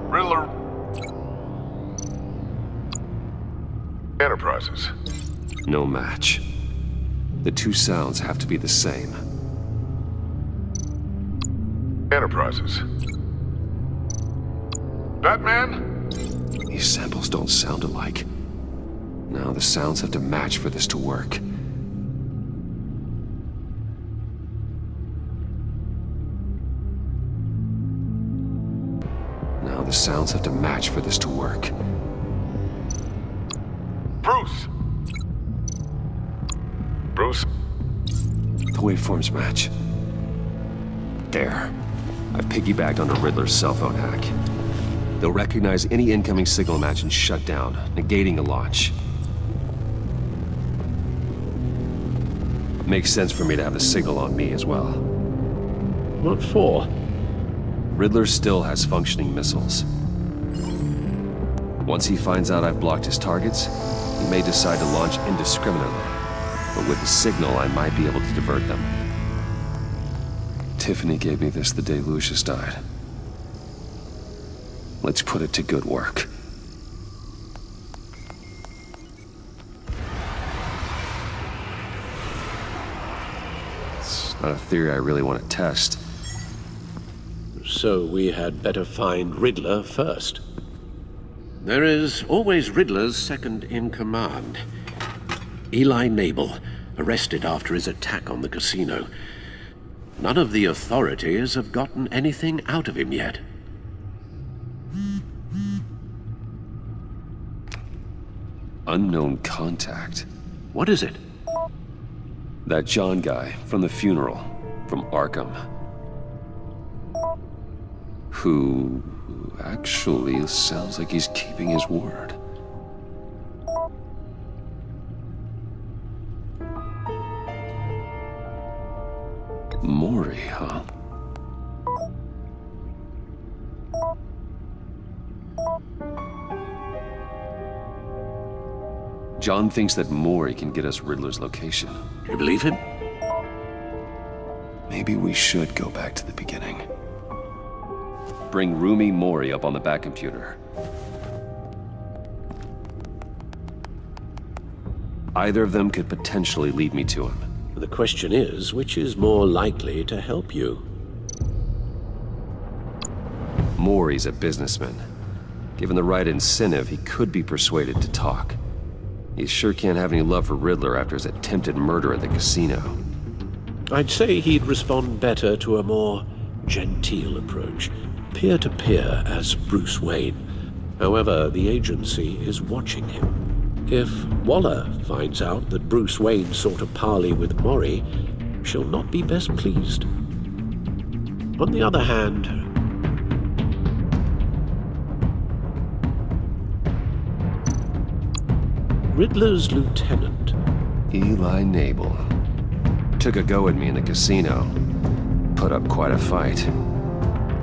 Riddler? Enterprises. No match. The two sounds have to be the same. Enterprises. Batman? These samples don't sound alike. Now the sounds have to match for this to work. Now the sounds have to match for this to work. Bruce! Bruce? The waveforms match. There. I've piggybacked onto Riddler's cell phone hack. They'll recognize any incoming signal match and shut down, negating a launch. Makes sense for me to have the signal on me as well. What for? Riddler still has functioning missiles. Once he finds out I've blocked his targets, he may decide to launch indiscriminately. But with the signal, I might be able to divert them. Tiffany gave me this the day Lucius died. Let's put it to good work. It's not a theory I really want to test. So we had better find Riddler first. There is always Riddler's second in command. Eli Nabel, arrested after his attack on the casino. None of the authorities have gotten anything out of him yet. Unknown contact. What is it? That John guy from the funeral, from Arkham. Who actually sounds like he's keeping his word. Mori, huh? John thinks that Mori can get us Riddler's location. You believe him? Maybe we should go back to the beginning. Bring Rumi Mori up on the back computer. Either of them could potentially lead me to him. The question is, which is more likely to help you? Mori's a businessman. Given the right incentive, he could be persuaded to talk. He sure can't have any love for Riddler after his attempted murder at the casino. I'd say he'd respond better to a more genteel approach. Peer-to-peer as Bruce Wayne. However, the agency is watching him. If Waller finds out that Bruce Wayne sought a parley with Mori, she'll not be best pleased. On the other hand, Riddler's lieutenant, Eli Nabel, took a go at me in the casino. Put up quite a fight.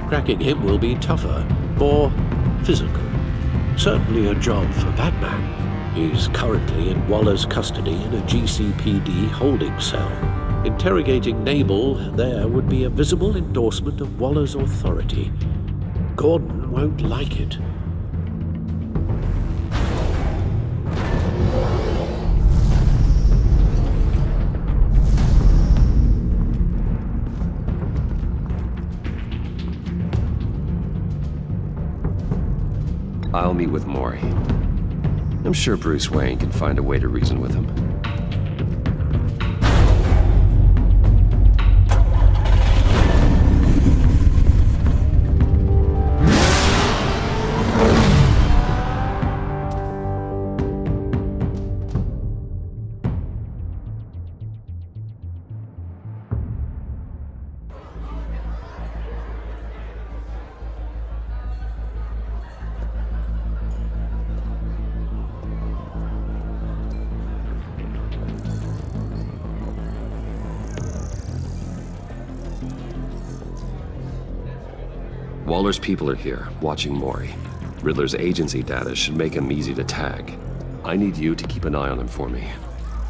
Cracking him will be tougher, more physical. Certainly a job for Batman. He's currently in Waller's custody in a GCPD holding cell. Interrogating Nabel there would be a visible endorsement of Waller's authority. Gordon won't like it. I'll meet with Mori. I'm sure Bruce Wayne can find a way to reason with him. Waller's people are here, watching Mori. Riddler's agency data should make him easy to tag. I need you to keep an eye on him for me.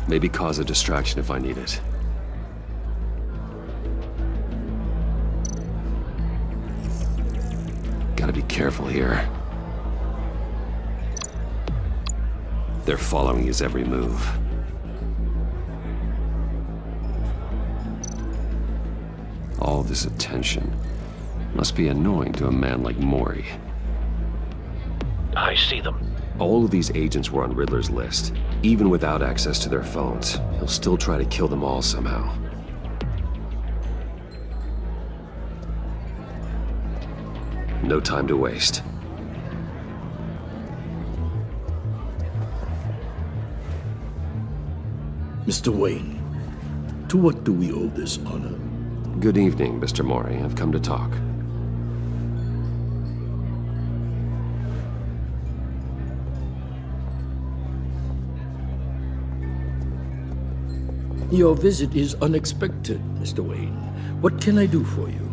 Maybe cause a distraction if I need it. Gotta be careful here. They're following his every move. All this attention must be annoying to a man like Mori. I see them. All of these agents were on Riddler's list. Even without access to their phones, he'll still try to kill them all somehow. No time to waste. Mr. Wayne, to what do we owe this honor? Good evening, Mr. Mori. I've come to talk. Your visit is unexpected, Mr. Wayne. What can I do for you?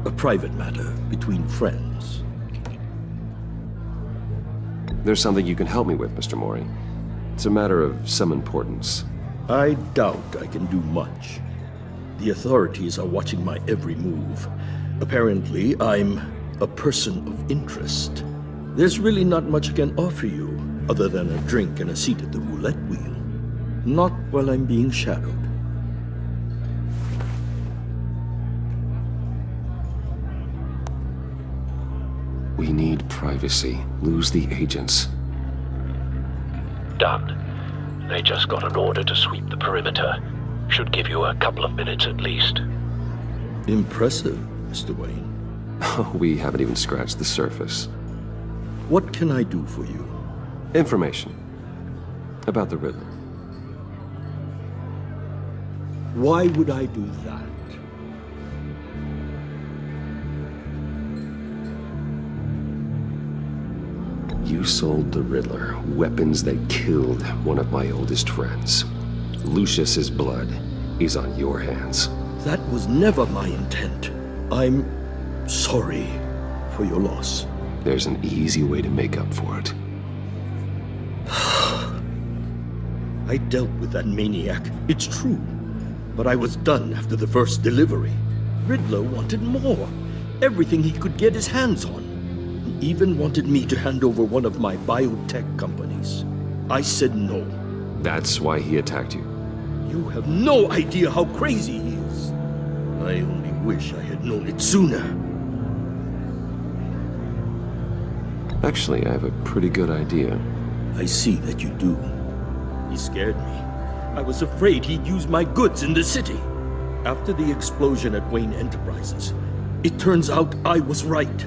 A private matter between friends. There's something you can help me with, Mr. Mori. It's a matter of some importance. I doubt I can do much. The authorities are watching my every move. Apparently, I'm a person of interest. There's really not much I can offer you, other than a drink and a seat at the roulette wheel. Not while I'm being shadowed. We need privacy. Lose the agents. Done. They just got an order to sweep the perimeter. Should give you a couple of minutes at least. Impressive, Mr. Wayne. We haven't even scratched the surface. What can I do for you? Information. About the Riddler. Why would I do that? You sold the Riddler weapons that killed one of my oldest friends. Lucius's blood is on your hands. That was never my intent. I'm sorry for your loss. There's an easy way to make up for it. I dealt with that maniac, it's true. But I was done after the first delivery. Riddler wanted more. Everything he could get his hands on. He even wanted me to hand over one of my biotech companies. I said no. That's why he attacked you. You have no idea how crazy he is. I only wish I had known it sooner. Actually, I have a pretty good idea. I see that you do. He scared me. I was afraid he'd use my goods in the city. After the explosion at Wayne Enterprises, it turns out I was right.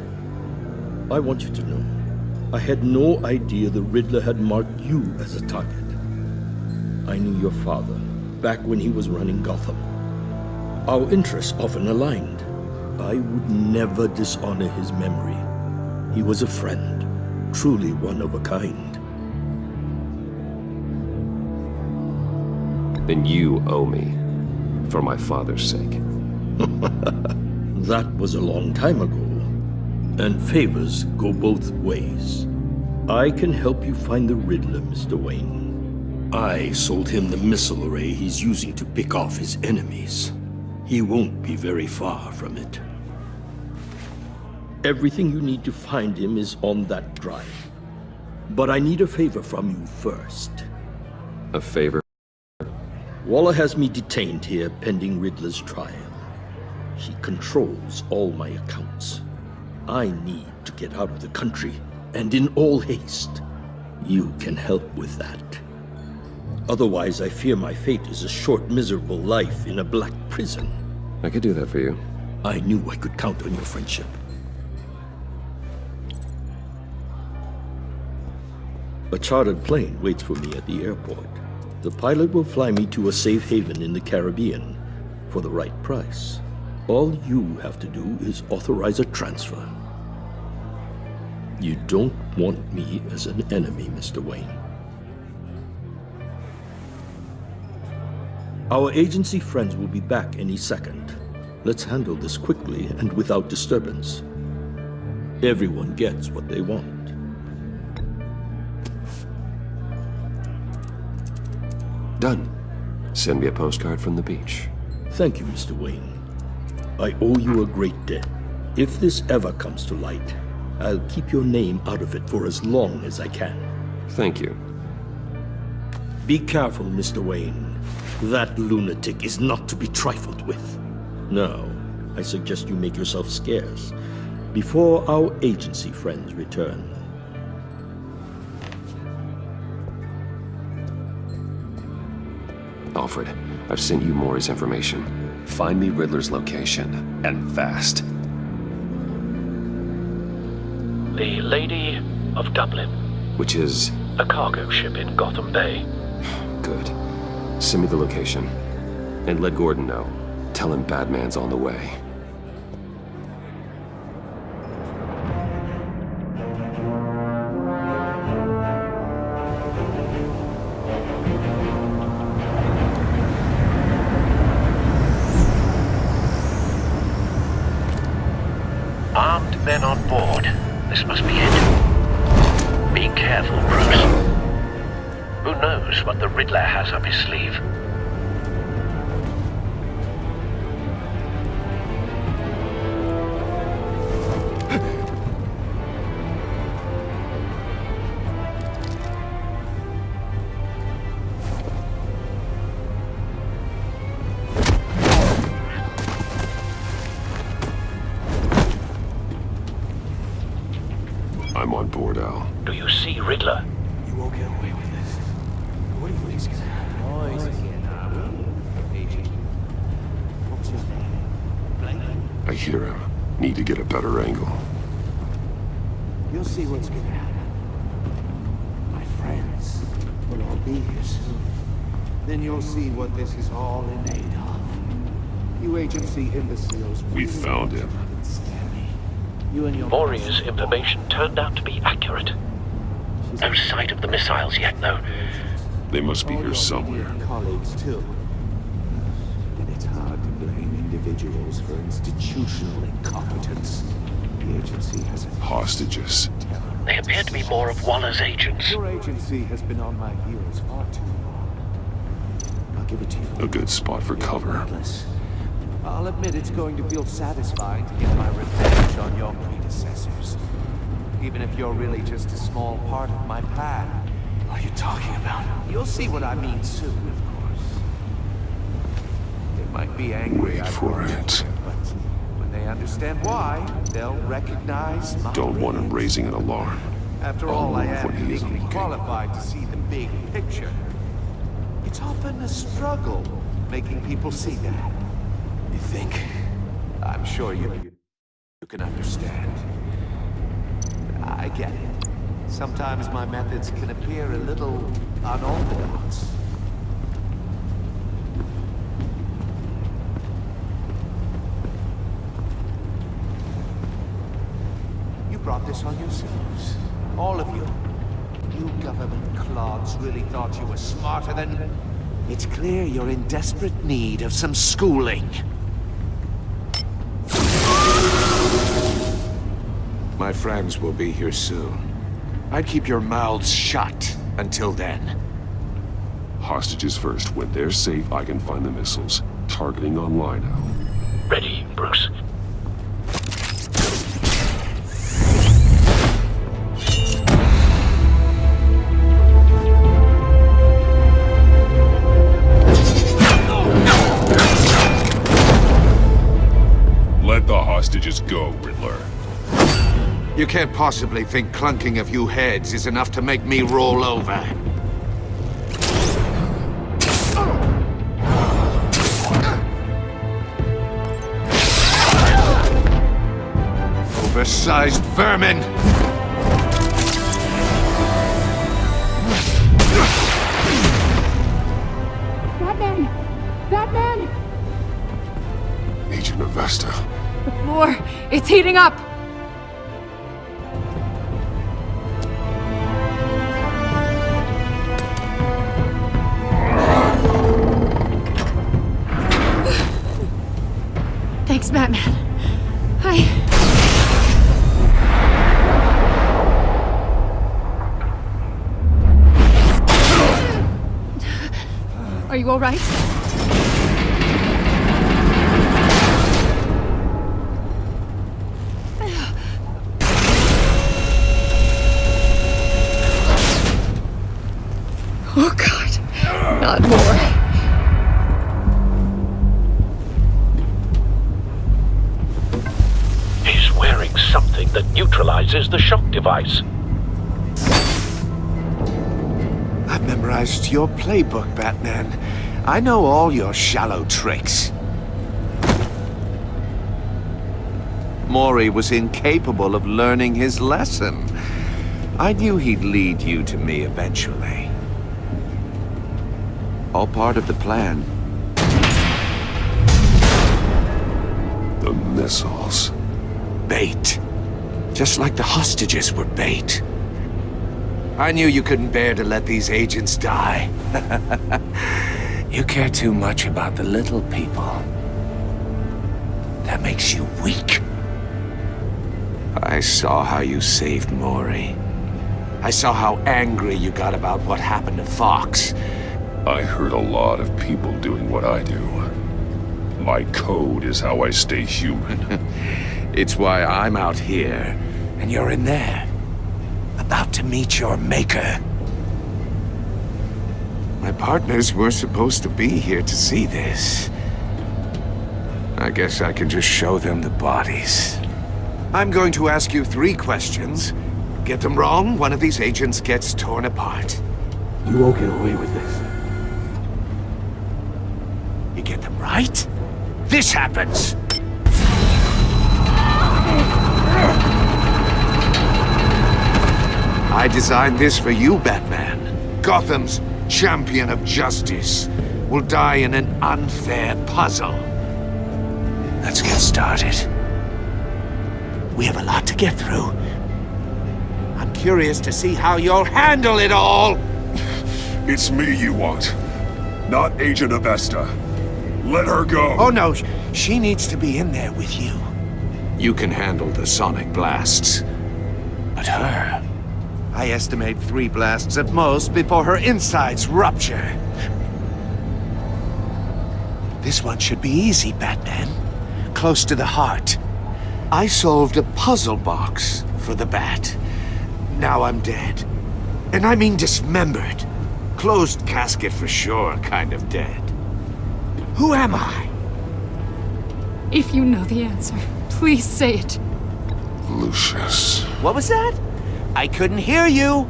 I want you to know, I had no idea the Riddler had marked you as a target. I knew your father back when he was running Gotham. Our interests often aligned. I would never dishonor his memory. He was a friend, truly one of a kind. Then you owe me, for my father's sake. That was a long time ago. And favors go both ways. I can help you find the Riddler, Mr. Wayne. I sold him the missile array he's using to pick off his enemies. He won't be very far from it. Everything you need to find him is on that drive. But I need a favor from you first. A favor? Waller has me detained here pending Riddler's trial. She controls all my accounts. I need to get out of the country, and in all haste. You can help with that. Otherwise, I fear my fate is a short, miserable life in a black prison. I could do that for you. I knew I could count on your friendship. A chartered plane waits for me at the airport. The pilot will fly me to a safe haven in the Caribbean for the right price. All you have to do is authorize a transfer. You don't want me as an enemy, Mr. Wayne. Our agency friends will be back any second. Let's handle this quickly and without disturbance. Everyone gets what they want. Done. Send me a postcard from the beach. Thank you, Mr. Wayne. I owe you a great debt. If this ever comes to light, I'll keep your name out of it for as long as I can. Thank you. Be careful, Mr. Wayne. That lunatic is not to be trifled with. Now, I suggest you make yourself scarce before our agency friends return. Alfred, I've sent you Maury's information. Find me Riddler's location, and fast. The Lady of Dublin. Which is? A cargo ship in Gotham Bay. Good. Send me the location. And let Gordon know. Tell him Batman's on the way. Armed men on board. This must be it. Be careful, Bruce. Who knows what the Riddler has up his sleeve? I'm on board, Al. Do you see Riddler? You won't get away with this. What do you think's gonna happen? Noise again, Agent. What's your name? I hear him. Need to get a better angle. You'll see what's gonna happen. My friends will all be here soon. Then you'll see what this is all in aid of. You agency imbeciles. We found him. Maury's information turned out to be accurate. No sight of the missiles yet, though. They must be here somewhere. Colleagues, too. And it's hard to blame individuals for institutional incompetence. The agency has hostages. They appear to be more of Waller's agents. Your agency has been on my heels far too long. I'll give it to you. A good spot for cover. I'll admit it's going to feel satisfying to get my revenge on your predecessors. Even if you're really just a small part of my plan. What are you talking about? You'll see what I mean soon, of course. They might be angry. Wait for it. But when they understand why, they'll recognize my Don't want him raising an alarm. After all, I am uniquely qualified to see the big picture. It's often a struggle making people see that. You think? I'm sure you can understand. I get it. Sometimes my methods can appear a little unorthodox. You brought this on yourselves. All of you. You government clods really thought you were smarter than... It's clear you're in desperate need of some schooling. My friends will be here soon. I'd keep your mouths shut until then. Hostages first. When they're safe, I can find the missiles. Targeting online now. Ready, Bruce. Let the hostages go, Riddler. You can't possibly think clunking a few heads is enough to make me roll over. Oversized vermin! Batman! Batman! Agent Avesta. The floor, it's heating up! Thanks, Batman. Are you all right? Oh, God. Not more. Something that neutralizes the shock device. I've memorized your playbook, Batman. I know all your shallow tricks. Maury was incapable of learning his lesson. I knew he'd lead you to me eventually. All part of the plan. The missiles. Bait. Just like the hostages were bait. I knew you couldn't bear to let these agents die. You care too much about the little people. That makes you weak. I saw how you saved Maury. I saw how angry you got about what happened to Fox. I heard a lot of people doing what I do. My code is how I stay human. It's why I'm out here, and you're in there. About to meet your maker. My partners were supposed to be here to see this. I guess I can just show them the bodies. I'm going to ask you 3 questions. Get them wrong, one of these agents gets torn apart. You won't get away with this. You get them right, this happens! I designed this for you, Batman. Gotham's champion of justice will die in an unfair puzzle. Let's get started. We have a lot to get through. I'm curious to see how you'll handle it all. It's me you want, not Agent Avesta. Let her go. Oh no, she needs to be in there with you. You can handle the sonic blasts. But her... I estimate 3 blasts at most before her insides rupture. This one should be easy, Batman. Close to the heart. I solved a puzzle box for the Bat. Now I'm dead. And I mean dismembered. Closed casket for sure, kind of dead. Who am I? If you know the answer, please say it. Lucius. What was that? I couldn't hear you.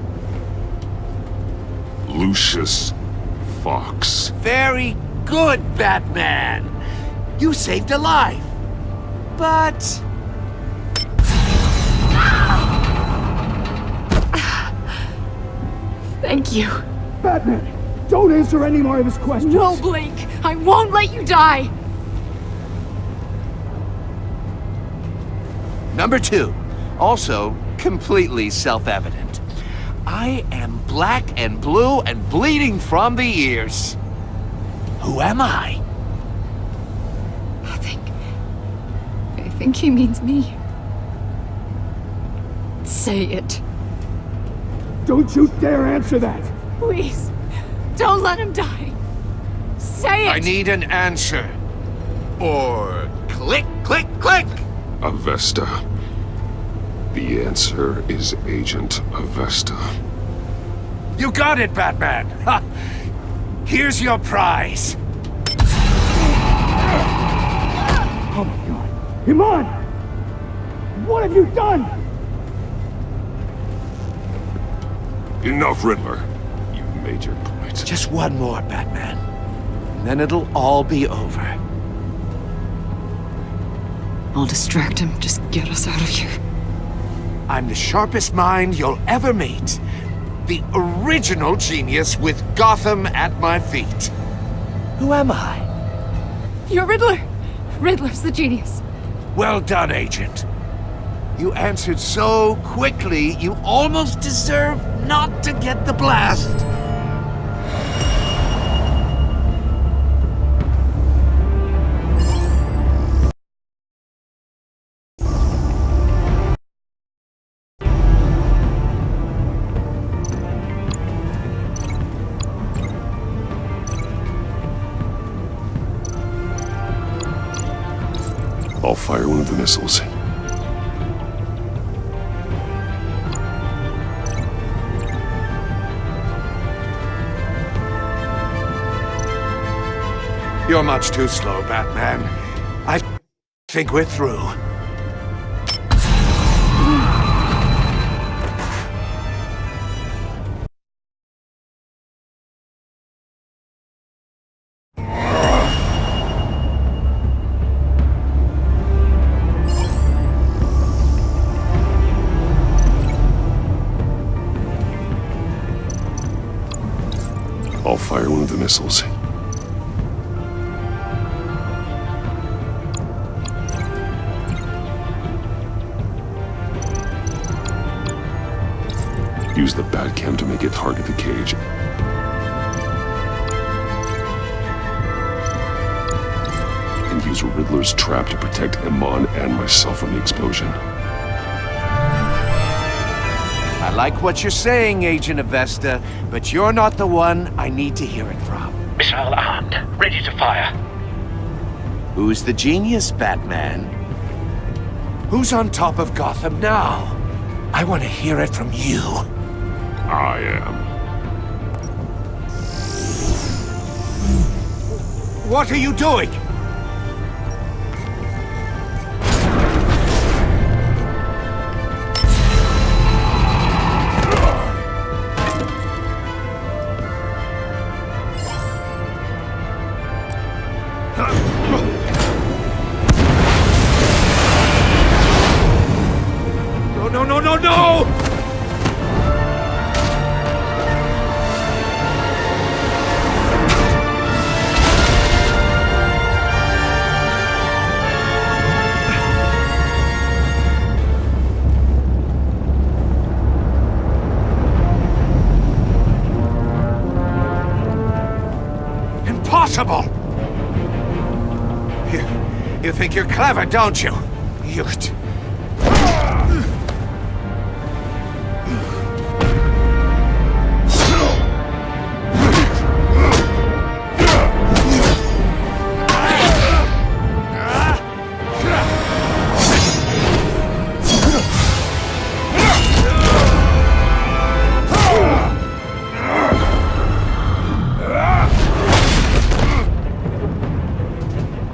Lucius Fox. Very good, Batman. You saved a life. But... Thank you. Batman, don't answer any more of his questions. No, Blake. I won't let you die. Number 2. Also, completely self-evident. I am black and blue and bleeding from the ears. Who am I? I think he means me. Say it. Don't you dare answer that! Please, don't let him die. Say it! I need an answer. Or click, click, click! Avesta. The answer is Agent Avesta. You got it, Batman! Ha! Here's your prize. Oh my god. Iman! What have you done? Enough, Riddler. You've made your point. Just one more, Batman. And then it'll all be over. I'll distract him. Just get us out of here. I'm the sharpest mind you'll ever meet. The original genius with Gotham at my feet. Who am I? You're Riddler. Riddler's the genius. Well done, Agent. You answered so quickly, you almost deserve not to get the blast. I'll fire one of the missiles. You're much too slow, Batman. I think we're through. fire one of the missiles. Use the Batcam to make it target the cage. And use Riddler's trap to protect Iman and myself from the explosion. I like what you're saying, Agent Avesta, but you're not the one I need to hear it from. Missile armed, ready to fire. Who's the genius, Batman? Who's on top of Gotham now? I want to hear it from you. I am. What are you doing? No! Impossible! You think you're clever, don't you?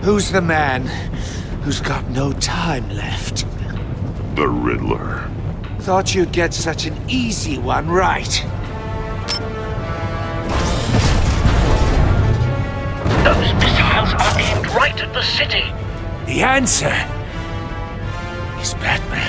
Who's the man who's got no time left? The Riddler. Thought you'd get such an easy one right. Those missiles are aimed right at the city. The answer is Batman.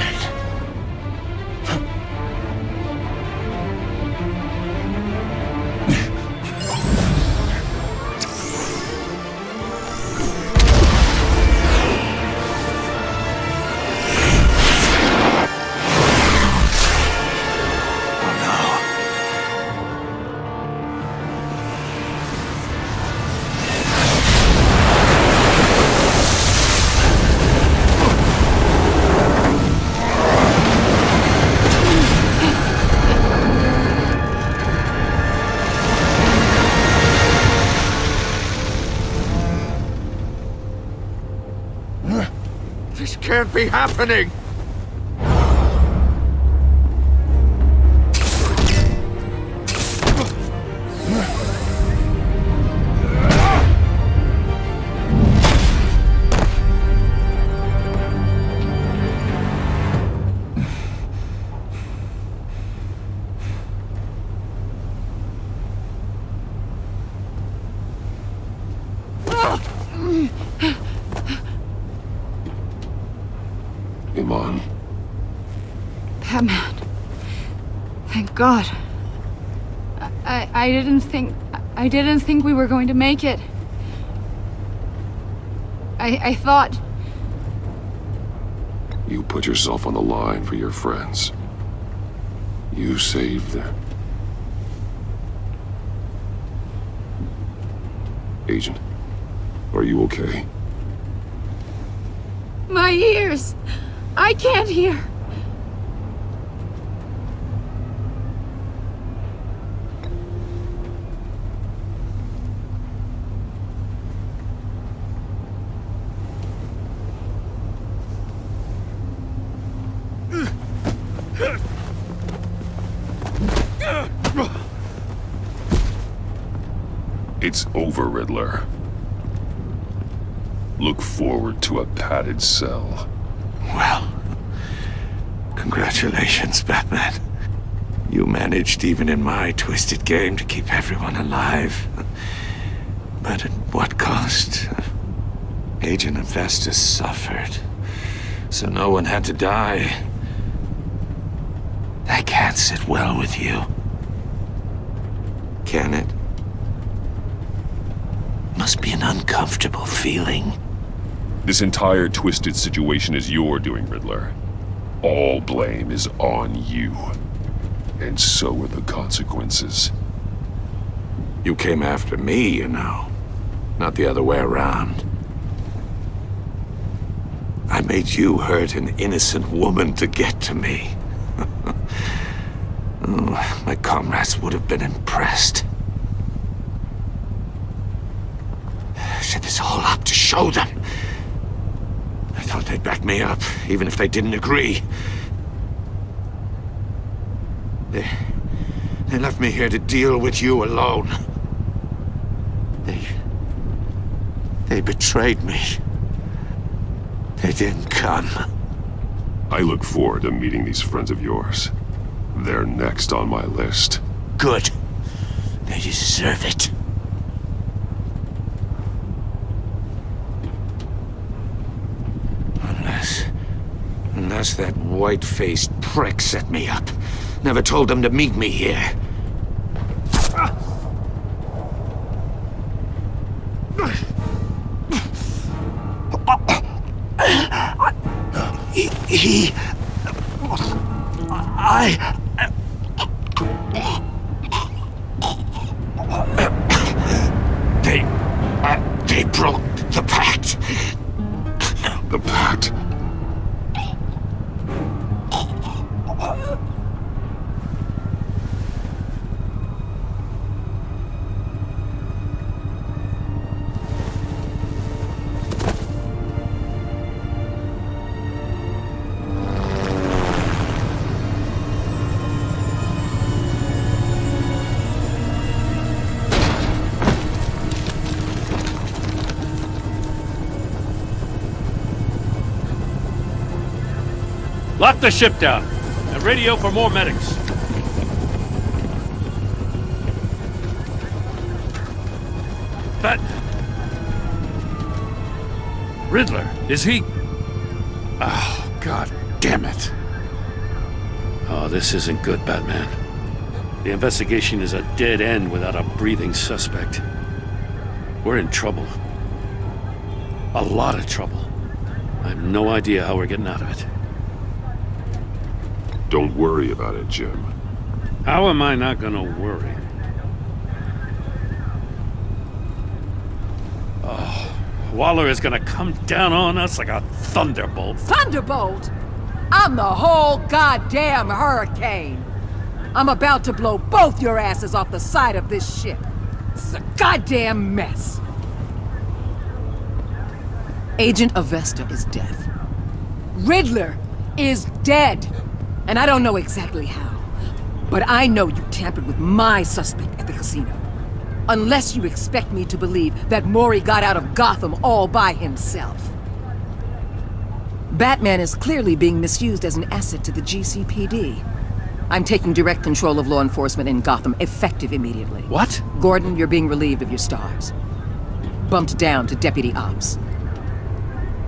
This can't be happening! Iman. Batman. Thank God. I didn't think we were going to make it. I thought... You put yourself on the line for your friends. You saved them. Agent, are you okay? My ears! I can't hear! It's over, Riddler. Look forward to a padded cell. Well, congratulations, Batman. You managed, even in my twisted game, to keep everyone alive. But at what cost? Agent Avesta suffered, so no one had to die. That can't sit well with you. Can it? Must be an uncomfortable feeling. This entire twisted situation is your doing, Riddler. All blame is on you. And so are the consequences. You came after me, you know. Not the other way around. I made you hurt an innocent woman to get to me. Oh, my comrades would have been impressed. I set this all up to show them. I thought they'd back me up, even if they didn't agree. They left me here to deal with you alone. They betrayed me. They didn't come. I look forward to meeting these friends of yours. They're next on my list. Good. They deserve it. Unless that white-faced prick set me up. Never told them to meet me here. They broke the pact. The pact? Lock the ship down and radio for more medics. Riddler, is he? Oh, God damn it. Oh, this isn't good, Batman. The investigation is a dead end without a breathing suspect. We're in trouble. A lot of trouble. I have no idea how we're getting out of it. Don't worry about it, Jim. How am I not gonna worry? Oh, Waller is gonna come down on us like a thunderbolt. Thunderbolt? I'm the whole goddamn hurricane. I'm about to blow both your asses off the side of this ship. This is a goddamn mess. Agent Avesta is dead. Riddler is dead. And I don't know exactly how. But I know you tampered with my suspect at the casino. Unless you expect me to believe that Mori got out of Gotham all by himself. Batman is clearly being misused as an asset to the GCPD. I'm taking direct control of law enforcement in Gotham, effective immediately. What? Gordon, you're being relieved of your stars. Bumped down to Deputy Ops.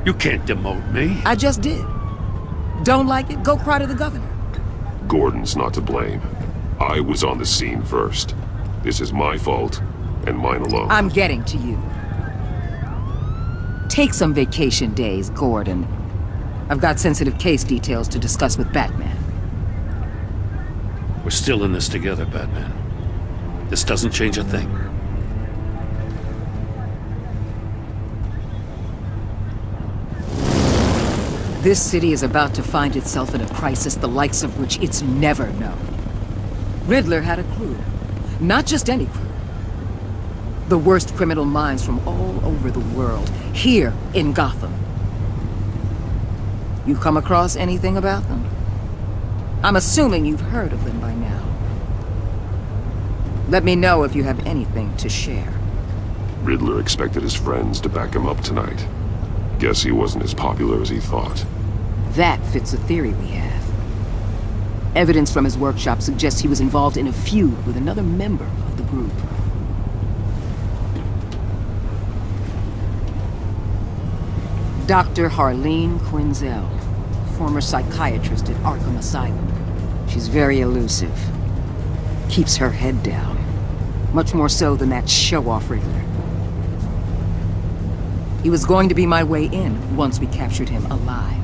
You can't demote me. I just did. Don't like it? Go cry to the governor. Gordon's not to blame. I was on the scene first. This is my fault, and mine alone. I'm getting to you. Take some vacation days, Gordon. I've got sensitive case details to discuss with Batman. We're still in this together, Batman. This doesn't change a thing. This city is about to find itself in a crisis the likes of which it's never known. Riddler had a crew. Not just any crew. The worst criminal minds from all over the world, here in Gotham. You come across anything about them? I'm assuming you've heard of them by now. Let me know if you have anything to share. Riddler expected his friends to back him up tonight. Guess he wasn't as popular as he thought. That fits a theory we have. Evidence from his workshop suggests he was involved in a feud with another member of the group. Dr. Harleen Quinzel, former psychiatrist at Arkham Asylum. She's very elusive. Keeps her head down. Much more so than that show-off Riddler. He was going to be my way in once we captured him alive.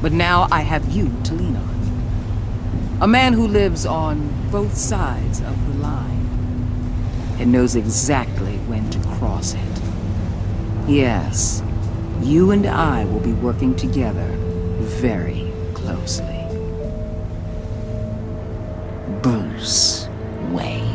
But now I have you to lean on. A man who lives on both sides of the line and knows exactly when to cross it. Yes, you and I will be working together very closely. Bruce Wayne.